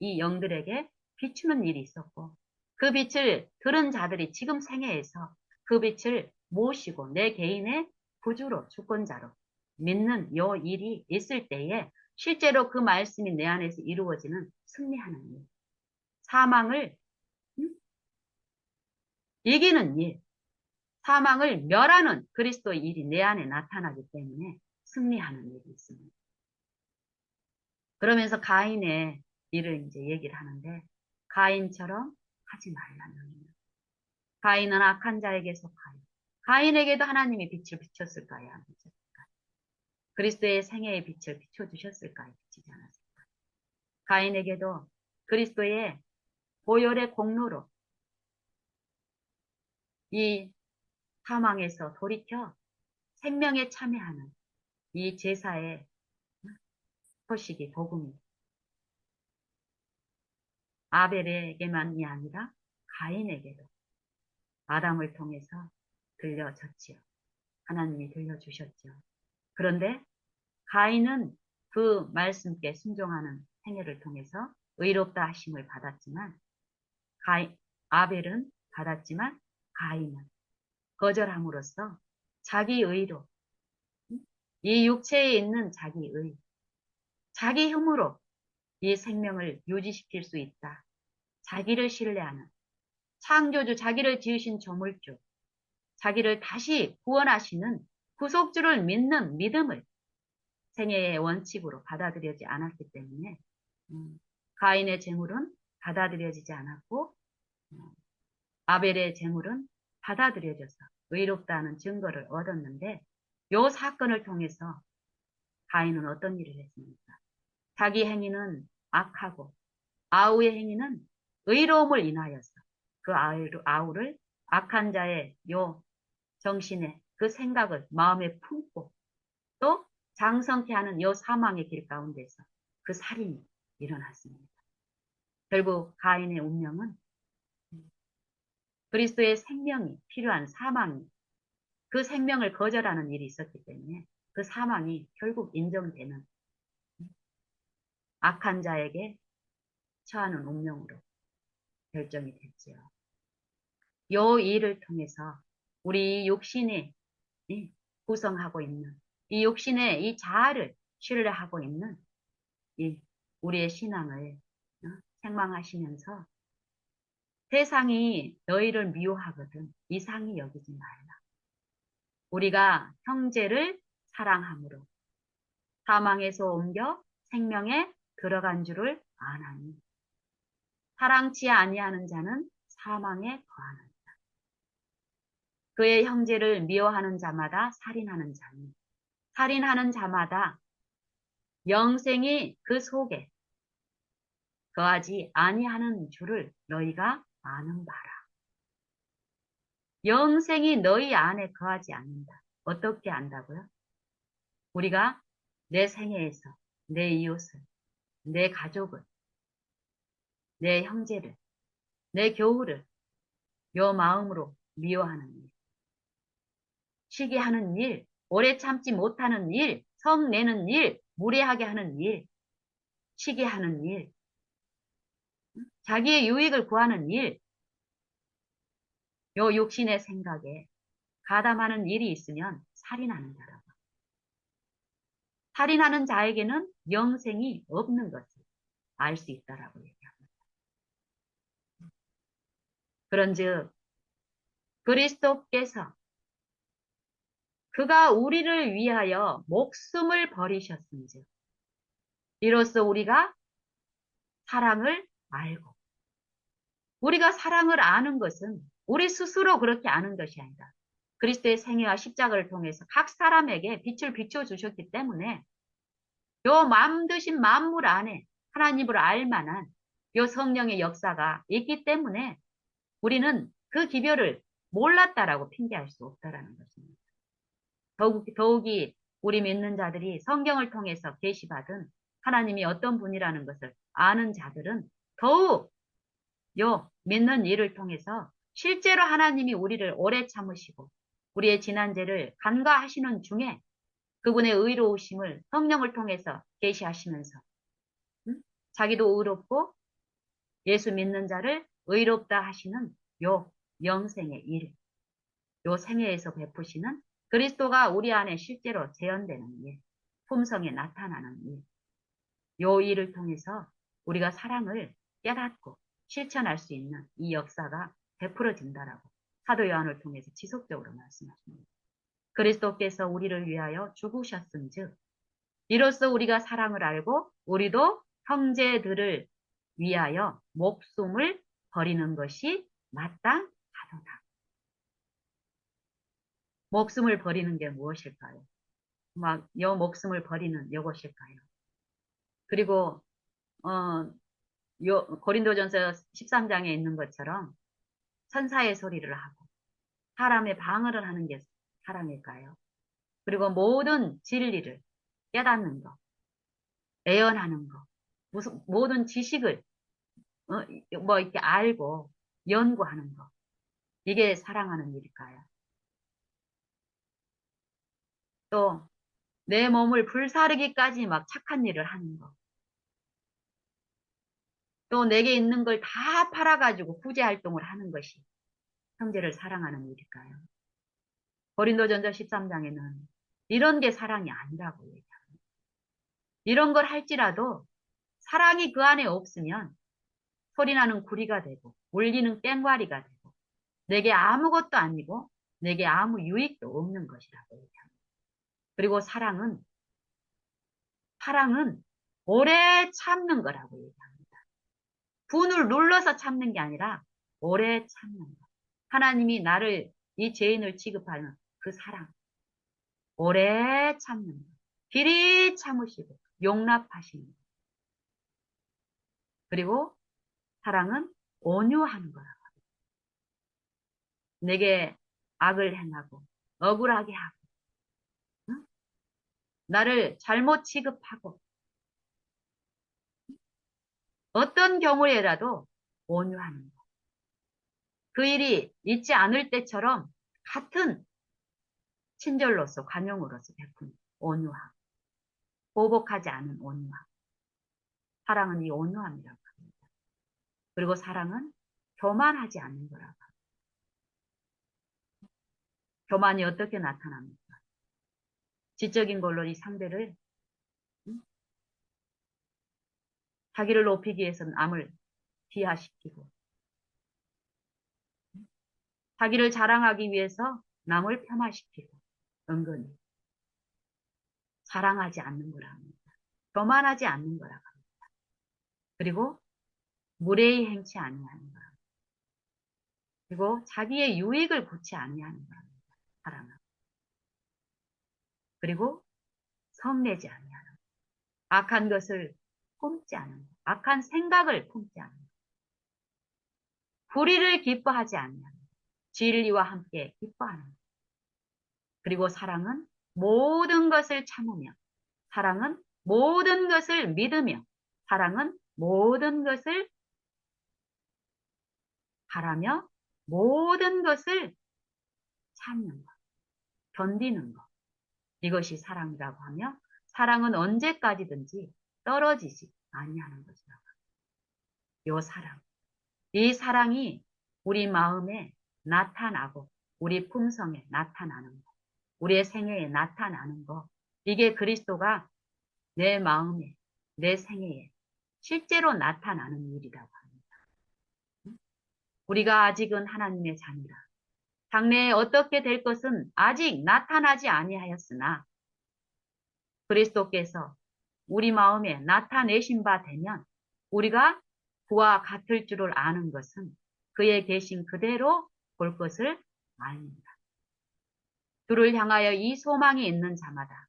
이 영들에게 비추는 일이 있었고 그 빛을 들은 자들이 지금 생애에서 그 빛을 모시고 내 개인의 구주로 주권자로 믿는 요 일이 있을 때에 실제로 그 말씀이 내 안에서 이루어지는 승리하는 일, 사망을 이기는 일, 사망을 멸하는 그리스도의 일이 내 안에 나타나기 때문에 승리하는 일이 있습니다. 그러면서 가인의 일을 이제 얘기를 하는데 가인처럼 하지 말라는 거예요. 가인은 악한 자에게 속하여 가인에게도 하나님이 빛을 비췄을까요? 안 비췄을까요? 그리스도의 생애의 빛을 비춰주셨을까요? 비치지 않았을까요? 가인에게도 그리스도의 보혈의 공로로 이 사망에서 돌이켜 생명에 참여하는 이 제사의 소식이 복음이 아벨에게만이 아니라 가인에게도 아담을 통해서 들려졌지요. 하나님이 들려주셨죠. 그런데 가인은 그 말씀께 순종하는 행위를 통해서 의롭다 하심을 받았지만 아벨은 받았지만 가인은 거절함으로써 자기 의로 이 육체에 있는 자기 의, 자기 힘으로 이 생명을 유지시킬 수 있다. 자기를 신뢰하는 창조주, 자기를 지으신 조물주, 자기를 다시 구원하시는 구속주를 믿는 믿음을 생애의 원칙으로 받아들여지지 않았기 때문에 가인의 제물은 받아들여지지 않았고 아벨의 제물은 받아들여져서 의롭다는 증거를 얻었는데 이 사건을 통해서 가인은 어떤 일을 했습니까? 자기 행위는 악하고 아우의 행위는 의로움을 인하여서 그 아우를 악한 자의 요 정신에 그 생각을 마음에 품고 또 장성케 하는 요 사망의 길 가운데서 그 살인이 일어났습니다. 결국 가인의 운명은 그리스도의 생명이 필요한 사망이 그 생명을 거절하는 일이 있었기 때문에 그 사망이 결국 인정되는 악한 자에게 처하는 운명으로 결정이 됐지요. 요 일을 통해서 우리 욕신이 구성하고 있는 이 욕신의 이 자아를 신뢰하고 있는 이 우리의 신앙을 책망하시면서 세상이 너희를 미워하거든 이상히 여기지 말라. 우리가 형제를 사랑함으로 사망에서 옮겨 생명에 들어간 줄을 아나니 사랑치 아니하는 자는 사망에 거하느니라. 그의 형제를 미워하는 자마다 살인하는 자니 살인하는 자마다 영생이 그 속에 거하지 아니하는 줄을 너희가 아는 바라. 영생이 너희 안에 거하지 않는다. 어떻게 안다고요? 우리가 내 생애에서 내 이웃을, 내 가족을, 내 형제를, 내 교우를 요 마음으로 미워하는 일, 시기하는 일, 오래 참지 못하는 일, 성내는 일, 무례하게 하는 일, 시기하는 일, 자기의 유익을 구하는 일, 요 육신의 생각에 가담하는 일이 있으면 살인하는 자라고. 살인하는 자에게는 영생이 없는 것을 알 수 있다라고 얘기합니다. 그런즉 그리스도께서 그가 우리를 위하여 목숨을 버리셨은즉 이로써 우리가 사랑을 알고 우리가 사랑을 아는 것은 우리 스스로 그렇게 아는 것이 아니다. 그리스도의 생애와 십자가를 통해서 각 사람에게 빛을 비춰주셨기 때문에 요 마음 드신 만물 안에 하나님을 알 만한 요 성령의 역사가 있기 때문에 우리는 그 기별을 몰랐다라고 핑계할 수 없다라는 것입니다. 더욱이 우리 믿는 자들이 성경을 통해서 계시받은 하나님이 어떤 분이라는 것을 아는 자들은 더욱 요 믿는 일을 통해서 실제로 하나님이 우리를 오래 참으시고 우리의 지난 죄를 간과하시는 중에 그분의 의로우심을 성령을 통해서 계시하시면서 자기도 의롭고 예수 믿는 자를 의롭다 하시는 요 영생의 일, 요 생애에서 베푸시는 그리스도가 우리 안에 실제로 재현되는 일, 품성에 나타나는 일, 요 일을 통해서 우리가 사랑을 깨닫고 실천할 수 있는 이 역사가 베풀어진다라고 사도 요한을 통해서 지속적으로 말씀하십니다. 그리스도께서 우리를 위하여 죽으셨은즉 이로써 우리가 사랑을 알고 우리도 형제들을 위하여 목숨을 버리는 것이 마땅하도다. 목숨을 버리는 게 무엇일까요? 요 목숨을 버리는 요것일까요? 그리고 고린도전서 13장에 있는 것처럼 천사의 소리를 하고 사람의 방어를 하는 게 사랑일까요? 그리고 모든 진리를 깨닫는 것, 애언하는 것, 모든 지식을 이렇게 알고 연구하는 것, 이게 사랑하는 일일까요? 또 내 몸을 불사르기까지 막 착한 일을 하는 것, 또 내게 있는 걸 다 팔아가지고 구제 활동을 하는 것이 형제를 사랑하는 일일까요? 고린도전서 13장에는 이런 게 사랑이 아니라고 얘기합니다. 이런 걸 할지라도 사랑이 그 안에 없으면 소리나는 구리가 되고 울리는 꽹과리가 되고 내게 아무것도 아니고 내게 아무 유익도 없는 것이라고 얘기합니다. 그리고 사랑은 오래 참는 거라고 얘기합니다. 분을 눌러서 참는 게 아니라 오래 참는 것. 하나님이 나를 이 죄인을 취급하는 그 사랑. 오래 참는 것. 길이 참으시고 용납하시는 것. 그리고 사랑은 온유하는 거라고 합니다. 내게 악을 행하고 억울하게 하고 응? 나를 잘못 취급하고 어떤 경우에라도 온유하는 것. 그 일이 있지 않을 때처럼 같은 친절로서 관용으로서 베푸는 온유함. 보복하지 않은 온유함. 사랑은 이 온유함이라고 합니다. 그리고 사랑은 교만하지 않는 거라고 합니다. 교만이 어떻게 나타납니까? 지적인 걸로 이 상대를 자기를 높이기 위해서 남을 비하시키고 자기를 자랑하기 위해서 남을 폄하시키고 은근히 사랑하지 않는 거라 합니다. 교만하지 않는 거라고 합니다. 그리고 무례히 행치 아니하는 거라. 그리고 자기의 유익을 구치 아니하는 거라 합니다. 사랑은. 그리고 성내지 아니하는 것. 악한 것을 품지 않는 것. 악한 생각을 품지 않는 것. 불의를 기뻐하지 않는 것. 진리와 함께 기뻐하는 것. 그리고 사랑은 모든 것을 참으며 사랑은 모든 것을 믿으며 사랑은 모든 것을 바라며 모든 것을 참는 것, 견디는 것. 이것이 사랑이라고 하며 사랑은 언제까지든지 떨어지지 아니하는 것이라고. 요 사랑. 이 사랑이 우리 마음에 나타나고 우리 품성에 나타나는 것, 우리의 생애에 나타나는 것. 이게 그리스도가 내 마음에, 내 생애에 실제로 나타나는 일이라고 합니다. 우리가 아직은 하나님의 자녀라. 장래에 어떻게 될 것은 아직 나타나지 아니하였으나 그리스도께서 우리 마음에 나타내신 바 되면 우리가 그와 같을 줄을 아는 것은 그의 계신 그대로 볼 것을 압니다. 주를 향하여 이 소망이 있는 자마다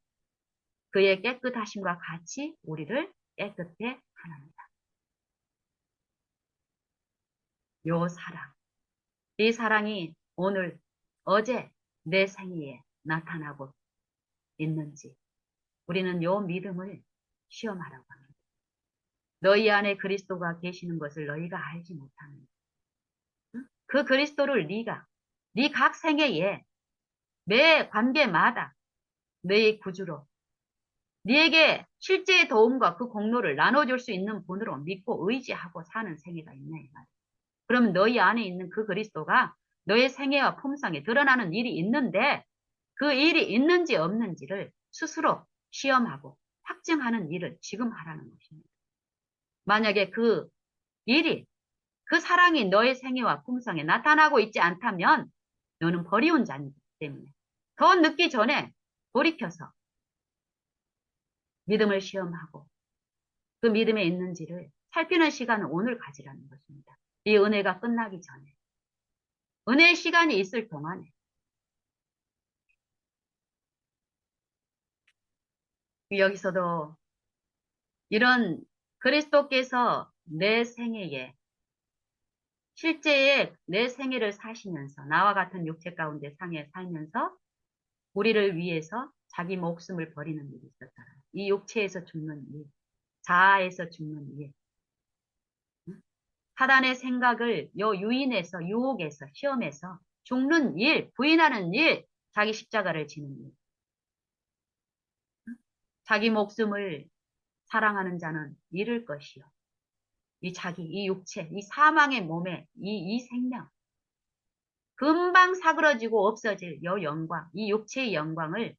그의 깨끗하심과 같이 우리를 깨끗해 하나이다. 요 사랑, 이 사랑이 오늘, 어제 내 생애에 나타나고 있는지 우리는 요 믿음을 시험하라고 합니다. 너희 안에 그리스도가 계시는 것을 너희가 알지 못하는 그 그리스도를 네 각 생애에 매 관계마다 너의 구주로 네에게 실제의 도움과 그 공로를 나눠줄 수 있는 분으로 믿고 의지하고 사는 생애가 있냐 이 말이야. 그럼 너희 안에 있는 그 그리스도가 너의 생애와 품성에 드러나는 일이 있는데 그 일이 있는지 없는지를 스스로 시험하고 확증하는 일을 지금 하라는 것입니다. 만약에 그 일이 그 사랑이 너의 생애와 품성에 나타나고 있지 않다면 너는 버리운 자이기 때문에 더 늦기 전에 돌이켜서 믿음을 시험하고 그 믿음에 있는지를 살피는 시간을 오늘 가지라는 것입니다. 이 은혜가 끝나기 전에 은혜의 시간이 있을 동안에 여기서도 이런 그리스도께서 내 생애에 실제의 내 생애를 사시면서 나와 같은 육체 가운데 상에 살면서 우리를 위해서 자기 목숨을 버리는 일이 있었다. 이 육체에서 죽는 일, 자아에서 죽는 일, 사단의 생각을 요 유인해서 유혹해서 시험해서 죽는 일, 부인하는 일, 자기 십자가를 지는 일. 자기 목숨을 사랑하는 자는 잃을 것이요. 이 육체, 이 사망의 몸에 이 생명, 금방 사그러지고 없어질 요 영광, 이 육체의 영광을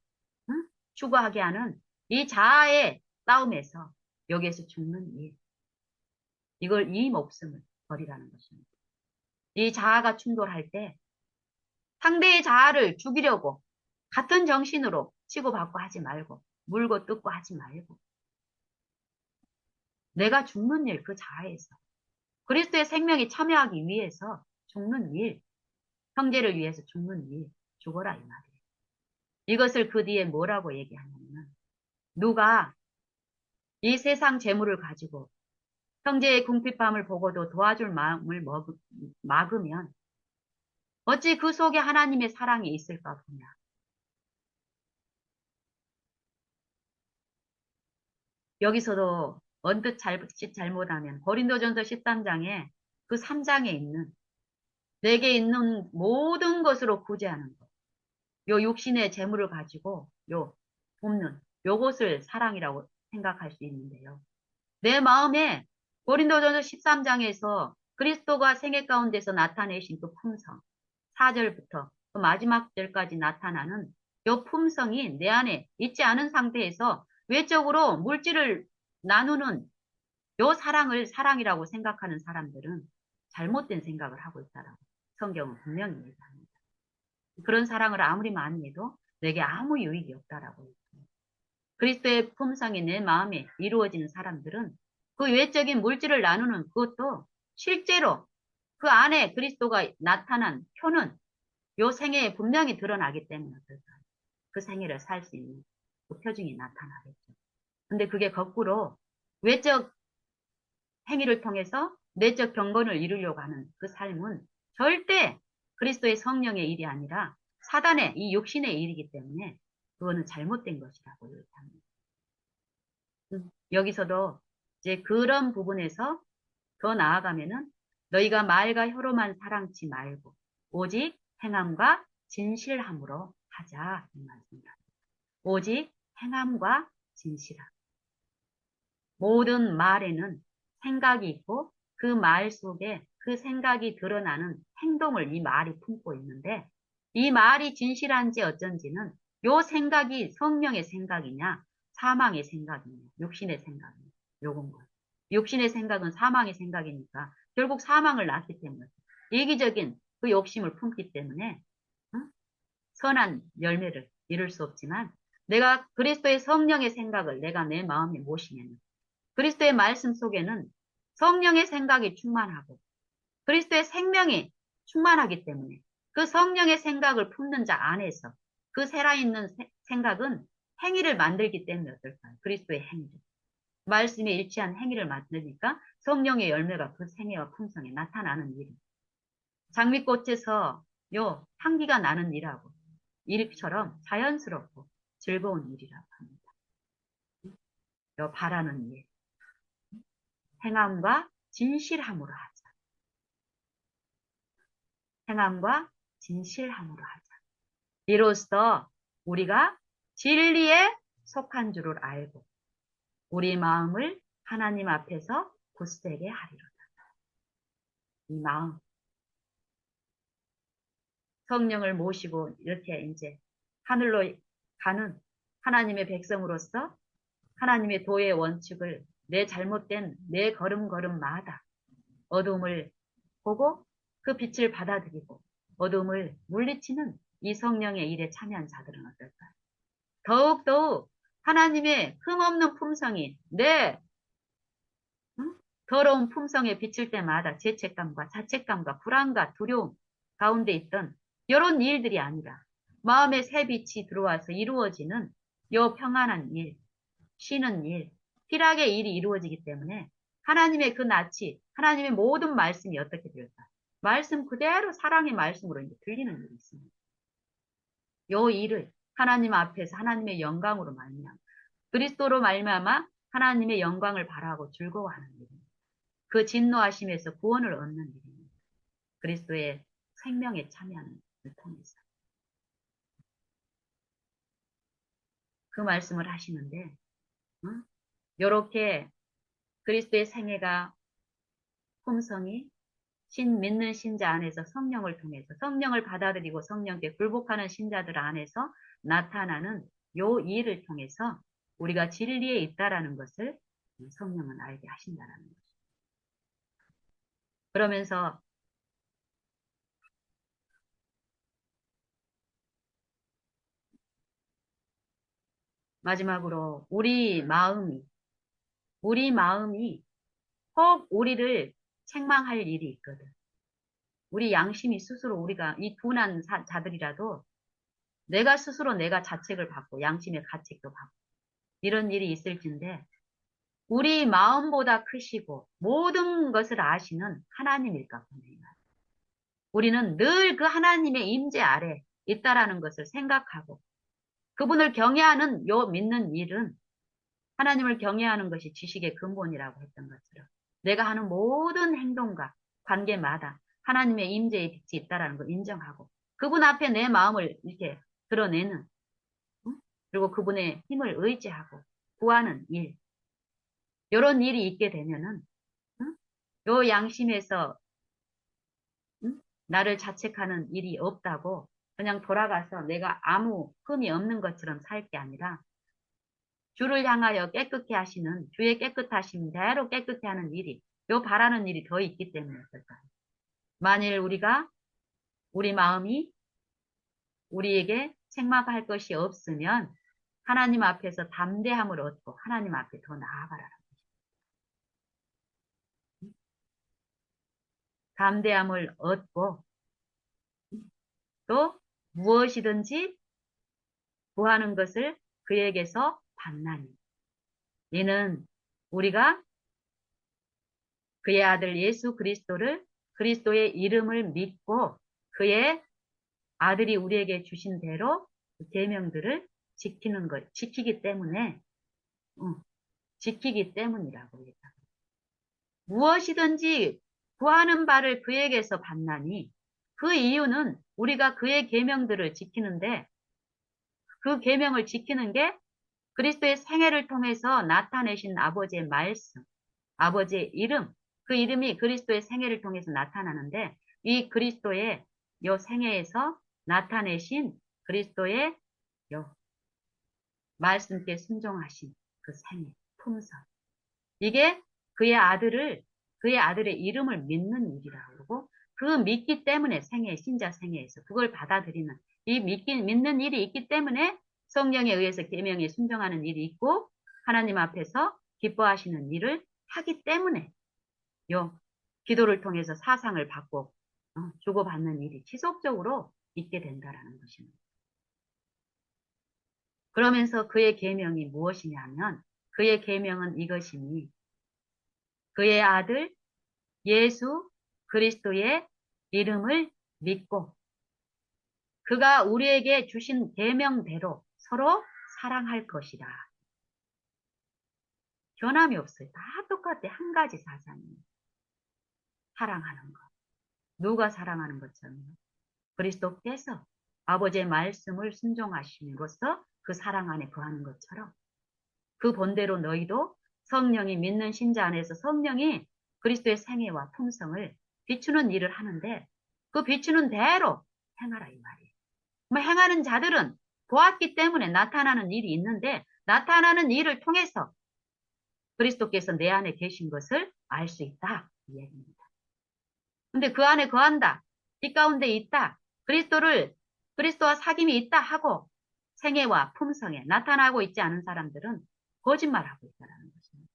추구하게 하는 이 자아의 싸움에서 여기에서 죽는 일. 이 목숨을 버리라는 것입니다. 이 자아가 충돌할 때 상대의 자아를 죽이려고 같은 정신으로 치고받고 하지 말고 물고 뜯고 하지 말고 내가 죽는 일 그 자아에서 그리스도의 생명에 참여하기 위해서 죽는 일, 형제를 위해서 죽는 일, 죽어라 이 말이에요. 이것을 그 뒤에 뭐라고 얘기하냐면 누가 이 세상 재물을 가지고 형제의 궁핍함을 보고도 도와줄 마음을 막으면 어찌 그 속에 하나님의 사랑이 있을까 보냐. 여기서도 언뜻 잘못하면 고린도전서 13장에 그 3장에 있는 내게 있는 모든 것으로 구제하는 것. 요 육신의 재물을 가지고 요 돕는 요것을 사랑이라고 생각할 수 있는데요. 내 마음에 고린도전서 13장에서 그리스도가 생애 가운데서 나타내신 그 품성, 4절부터 그 마지막 절까지 나타나는 요 품성이 내 안에 있지 않은 상태에서 외적으로 물질을 나누는 요 사랑을 사랑이라고 생각하는 사람들은 잘못된 생각을 하고 있다라고 성경은 분명히 얘기합니다. 그런 사랑을 아무리 많이 해도 내게 아무 유익이 없다라고 했습니다. 그리스도의 품성이 내 마음에 이루어지는 사람들은 그 외적인 물질을 나누는 그것도 실제로 그 안에 그리스도가 나타난 표는 요 생애에 분명히 드러나기 때문에 어떨까요? 그 생애를 살 수 있는 그 표징이 나타나겠죠. 근데 그게 거꾸로 외적 행위를 통해서 내적 경건을 이루려고 하는 그 삶은 절대 그리스도의 성령의 일이 아니라 사단의 이 육신의 일이기 때문에 그거는 잘못된 것이라고 얘기합니다. 여기서도 이제 그런 부분에서 더 나아가면은 너희가 말과 혀로만 사랑치 말고 오직 행함과 진실함으로 하자 이 말씀입니다. 오직 행함과 진실함. 모든 말에는 생각이 있고 그 말 속에 그 생각이 드러나는 행동을 이 말이 품고 있는데 이 말이 진실한지 어쩐지는 요 생각이 성령의 생각이냐 사망의 생각이냐 육신의 생각이냐 요건 거예요. 육신의 생각은 사망의 생각이니까 결국 사망을 낳기 때문에 이기적인 그 욕심을 품기 때문에 선한 열매를 이룰 수 없지만 내가 그리스도의 성령의 생각을 내가 내 마음에 모시면 그리스도의 말씀 속에는 성령의 생각이 충만하고 그리스도의 생명이 충만하기 때문에 그 성령의 생각을 품는 자 안에서 그 살아있는 생각은 행위를 만들기 때문에 어떨까요? 그리스도의 행위를. 말씀에 일치한 행위를 만드니까 성령의 열매가 그 생애와 품성에 나타나는 일입니다. 장미꽃에서 요 향기가 나는 일하고 일처럼 자연스럽고 즐거운 일이라고 합니다. 요 바라는 일. 행함과 진실함으로 하자. 행함과 진실함으로 하자. 이로써 우리가 진리에 속한 줄을 알고 우리 마음을 하나님 앞에서 굳세게 하리로다. 이 마음. 성령을 모시고 이렇게 이제 하늘로 가는 하나님의 백성으로서 하나님의 도의 원칙을 내 잘못된 내 걸음걸음마다 어둠을 보고 그 빛을 받아들이고 어둠을 물리치는 이 성령의 일에 참여한 자들은 어떨까요? 더욱더욱 하나님의 흠없는 품성이 내 더러운 품성에 비칠 때마다 죄책감과 자책감과 불안과 두려움 가운데 있던 이런 일들이 아니라 마음의 새 빛이 들어와서 이루어지는 요 평안한 일, 쉬는 일, 희락의 일이 이루어지기 때문에 하나님의 그 낯이 하나님의 모든 말씀이 어떻게 될까? 말씀 그대로 사랑의 말씀으로 이제 들리는 일이 있습니다. 요 일을 하나님 앞에서 하나님의 영광으로 말미암아 그리스도로 말미암아 하나님의 영광을 바라고 즐거워하는 일입니다. 그 진노하심에서 구원을 얻는 일입니다. 그리스도의 생명에 참여하는 것을 통해서 그 말씀을 하시는데 요렇게 그리스도의 생애가 품성이 믿는 신자 안에서 성령을 통해서 성령을 받아들이고 성령께 굴복하는 신자들 안에서 나타나는 요 일을 통해서 우리가 진리에 있다라는 것을 성령은 알게 하신다라는 거죠. 그러면서 마지막으로 우리 마음이 꼭 우리를 책망할 일이 있거든. 우리 양심이 스스로 우리가 이 둔한 자들이라도 내가 스스로 내가 자책을 받고 양심의 가책도 받고 이런 일이 있을진데 우리 마음보다 크시고 모든 것을 아시는 하나님일까 봅니다. 우리는 늘 그 하나님의 임재 아래 있다라는 것을 생각하고 그분을 경외하는 요 믿는 일은 하나님을 경외하는 것이 지식의 근본이라고 했던 것처럼 내가 하는 모든 행동과 관계마다 하나님의 임재의 빛이 있다라는 걸 인정하고 그분 앞에 내 마음을 이렇게 드러내는 응? 그리고 그분의 힘을 의지하고 구하는 일 이런 일이 있게 되면은 응? 요 양심에서 응? 나를 자책하는 일이 없다고 그냥 돌아가서 내가 아무 흠이 없는 것처럼 살 게 아니라 주를 향하여 깨끗게 하시는 주의 깨끗하심대로 깨끗게 하는 일이 요 바라는 일이 더 있기 때문에 그럴까요? 만일 우리가 우리 마음이 우리에게 책망할 것이 없으면 하나님 앞에서 담대함을 얻고 하나님 앞에 더 나아가라. 담대함을 얻고 또 무엇이든지 구하는 것을 그에게서 받나니 이는 우리가 그의 아들 예수 그리스도를 그리스도의 이름을 믿고 그의 아들이 우리에게 주신 대로 그 계명들을 지키는 것, 지키기 때문에 지키기 때문이라고 했다. 무엇이든지 구하는 바를 그에게서 받나니 그 이유는 우리가 그의 계명들을 지키는데 그 계명을 지키는 게 그리스도의 생애를 통해서 나타내신 아버지의 말씀, 아버지의 이름, 그 이름이 그리스도의 생애를 통해서 나타나는데 이 그리스도의 요 생애에서 나타내신 그리스도의 요 말씀께 순종하신 그 생애, 품성. 이게 그의 아들의 이름을 믿는 일이라고 그러고 그 믿기 때문에 신자 생애에서 그걸 받아들이는 믿는 일이 있기 때문에 성령에 의해서 계명에 순종하는 일이 있고 하나님 앞에서 기뻐하시는 일을 하기 때문에 요 기도를 통해서 사상을 받고 주고받는 일이 지속적으로 있게 된다라는 것입니다. 그러면서 그의 계명이 무엇이냐면 그의 계명은 이것이니 그의 아들 예수 그리스도의 이름을 믿고 그가 우리에게 주신 계명대로 서로 사랑할 것이다. 변함이 없어요. 다 똑같아. 한 가지 사상이에요. 사랑하는 것. 누가 사랑하는 것처럼 그리스도께서 아버지의 말씀을 순종하심으로써 그 사랑 안에 거하는 것처럼 그 본대로 너희도 성령이 믿는 신자 안에서 성령이 그리스도의 생애와 품성을 비추는 일을 하는데 그 비추는 대로 행하라 이 말이에요. 뭐 행하는 자들은 보았기 때문에 나타나는 일이 있는데 나타나는 일을 통해서 그리스도께서 내 안에 계신 것을 알 수 있다 이 얘기입니다. 근데 그 안에 거한다. 이 가운데 있다. 그리스도와 사귐이 있다 하고 생애와 품성에 나타나고 있지 않은 사람들은 거짓말하고 있다는 것입니다.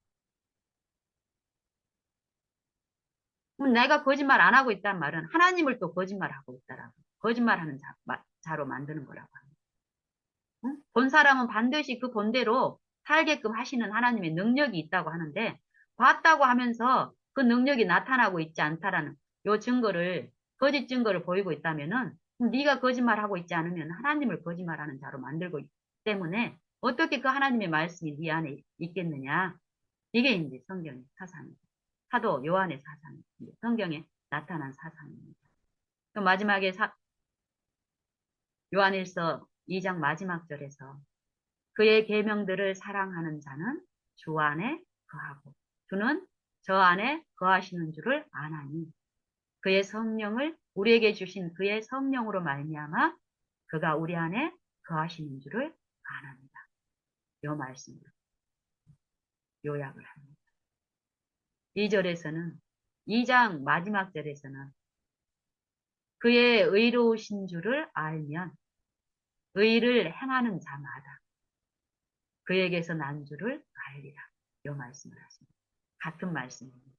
그럼 내가 거짓말 안 하고 있다는 말은 하나님을 또 거짓말하고 있다라고. 거짓말하는 자로 만드는 거라고 합니다. 응? 본 사람은 반드시 그 본대로 살게끔 하시는 하나님의 능력이 있다고 하는데 봤다고 하면서 그 능력이 나타나고 있지 않다라는 요 증거를 거짓 증거를 보이고 있다면은 네가 거짓말하고 있지 않으면 하나님을 거짓말하는 자로 만들고 있기 때문에 어떻게 그 하나님의 말씀이 네 안에 있겠느냐 이게 이제 성경의 사상입니다. 사도 요한의 사상입니다. 성경에 나타난 사상입니다. 마지막에 요한일서 2장 마지막 절에서 그의 계명들을 사랑하는 자는 주 안에 거하고 주는 저 안에 거하시는 줄을 아나니 그의 성령을 우리에게 주신 그의 성령으로 말미암아 그가 우리 안에 거하시는 줄을 아납니다. 요 말씀을 요약을 합니다. 2절에서는 2장 마지막 절에서는 그의 의로우신 줄을 알면 의를 행하는 자마다 그에게서 난 줄을 알리라. 요 말씀을 하십니다. 같은 말씀입니다.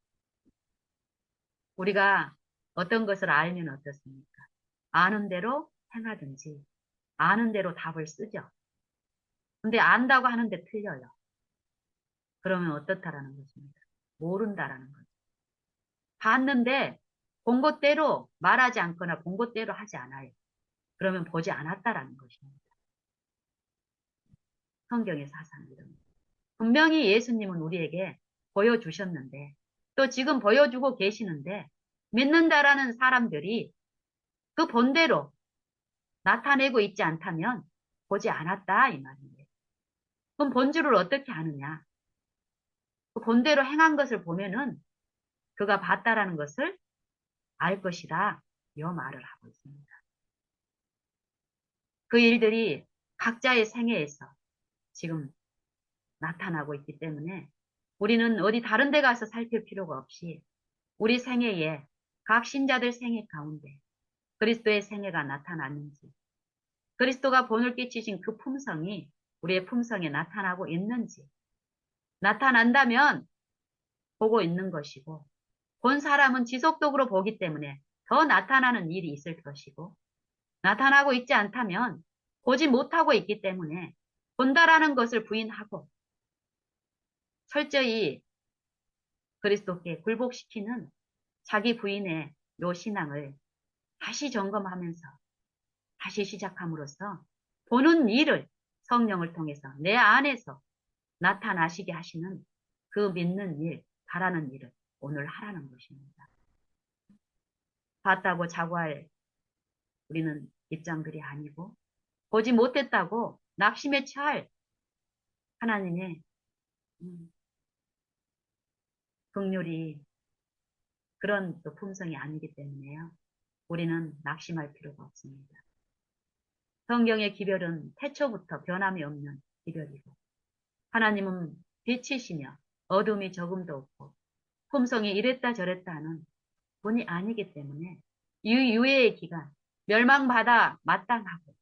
우리가 어떤 것을 알면 어떻습니까? 아는 대로 행하든지 아는 대로 답을 쓰죠. 근데 안다고 하는데 틀려요. 그러면 어떻다라는 것입니다. 모른다라는 거죠. 봤는데 본 것대로 말하지 않거나 본 것대로 하지 않아요. 그러면 보지 않았다라는 것입니다. 성경의 사상입니다. 분명히 예수님은 우리에게 보여주셨는데 또 지금 보여주고 계시는데 믿는다라는 사람들이 그 본대로 나타내고 있지 않다면 보지 않았다 이 말이에요. 그럼 본주를 어떻게 아느냐? 그 본대로 행한 것을 보면은 그가 봤다라는 것을 알 것이다. 이 말을 하고 있습니다. 그 일들이 각자의 생애에서 지금 나타나고 있기 때문에 우리는 어디 다른 데 가서 살필 필요가 없이 우리 생애에 각 신자들 생애 가운데 그리스도의 생애가 나타났는지 그리스도가 본을 끼치신 그 품성이 우리의 품성에 나타나고 있는지 나타난다면 보고 있는 것이고 본 사람은 지속적으로 보기 때문에 더 나타나는 일이 있을 것이고 나타나고 있지 않다면 보지 못하고 있기 때문에 본다라는 것을 부인하고 철저히 그리스도께 굴복시키는 자기 부인의 요 신앙을 다시 점검하면서 다시 시작함으로써 보는 일을 성령을 통해서 내 안에서 나타나시게 하시는 그 믿는 일, 바라는 일을 오늘 하라는 것입니다. 봤다고 자고할 우리는 입장들이 아니고 보지 못했다고 낙심에 처할 하나님의 긍휼이 그런 또 품성이 아니기 때문에요. 우리는 낙심할 필요가 없습니다. 성경의 기별은 태초부터 변함이 없는 기별이고 하나님은 빛이시며 어둠이 조금도 없고 품성이 이랬다 저랬다 하는 분이 아니기 때문에 유예의 기간, 멸망받아 마땅하고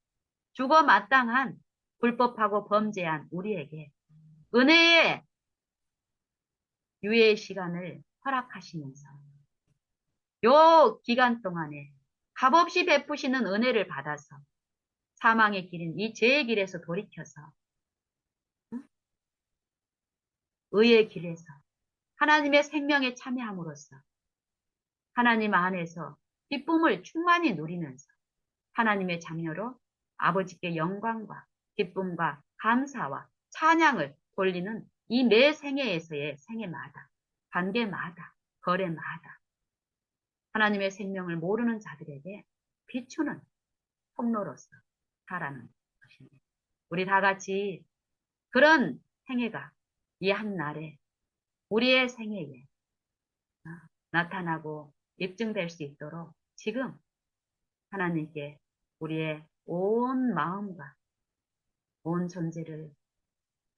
죽어 마땅한 불법하고 범죄한 우리에게 은혜의 유예의 시간을 허락하시면서 요 기간 동안에 값없이 베푸시는 은혜를 받아서 사망의 길인 이 죄의 길에서 돌이켜서 의의 길에서 하나님의 생명에 참여함으로써 하나님 안에서 기쁨을 충만히 누리면서 하나님의 자녀로 아버지께 영광과 기쁨과 감사와 찬양을 돌리는 이 매 생애에서의 생애마다, 관계마다, 거래마다 하나님의 생명을 모르는 자들에게 비추는 통로로서 살아가는 것입니다. 우리 다 같이 그런 생애가 이 한 날에 우리의 생애에 나타나고 입증될 수 있도록 지금 하나님께 우리의 온 마음과 온 존재를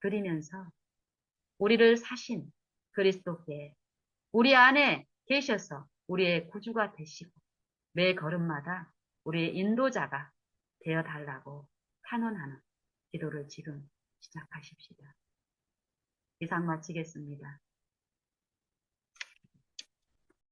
드리면서 우리를 사신 그리스도께 우리 안에 계셔서 우리의 구주가 되시고 매 걸음마다 우리의 인도자가 되어달라고 탄원하는 기도를 지금 시작하십시다. 이상 마치겠습니다.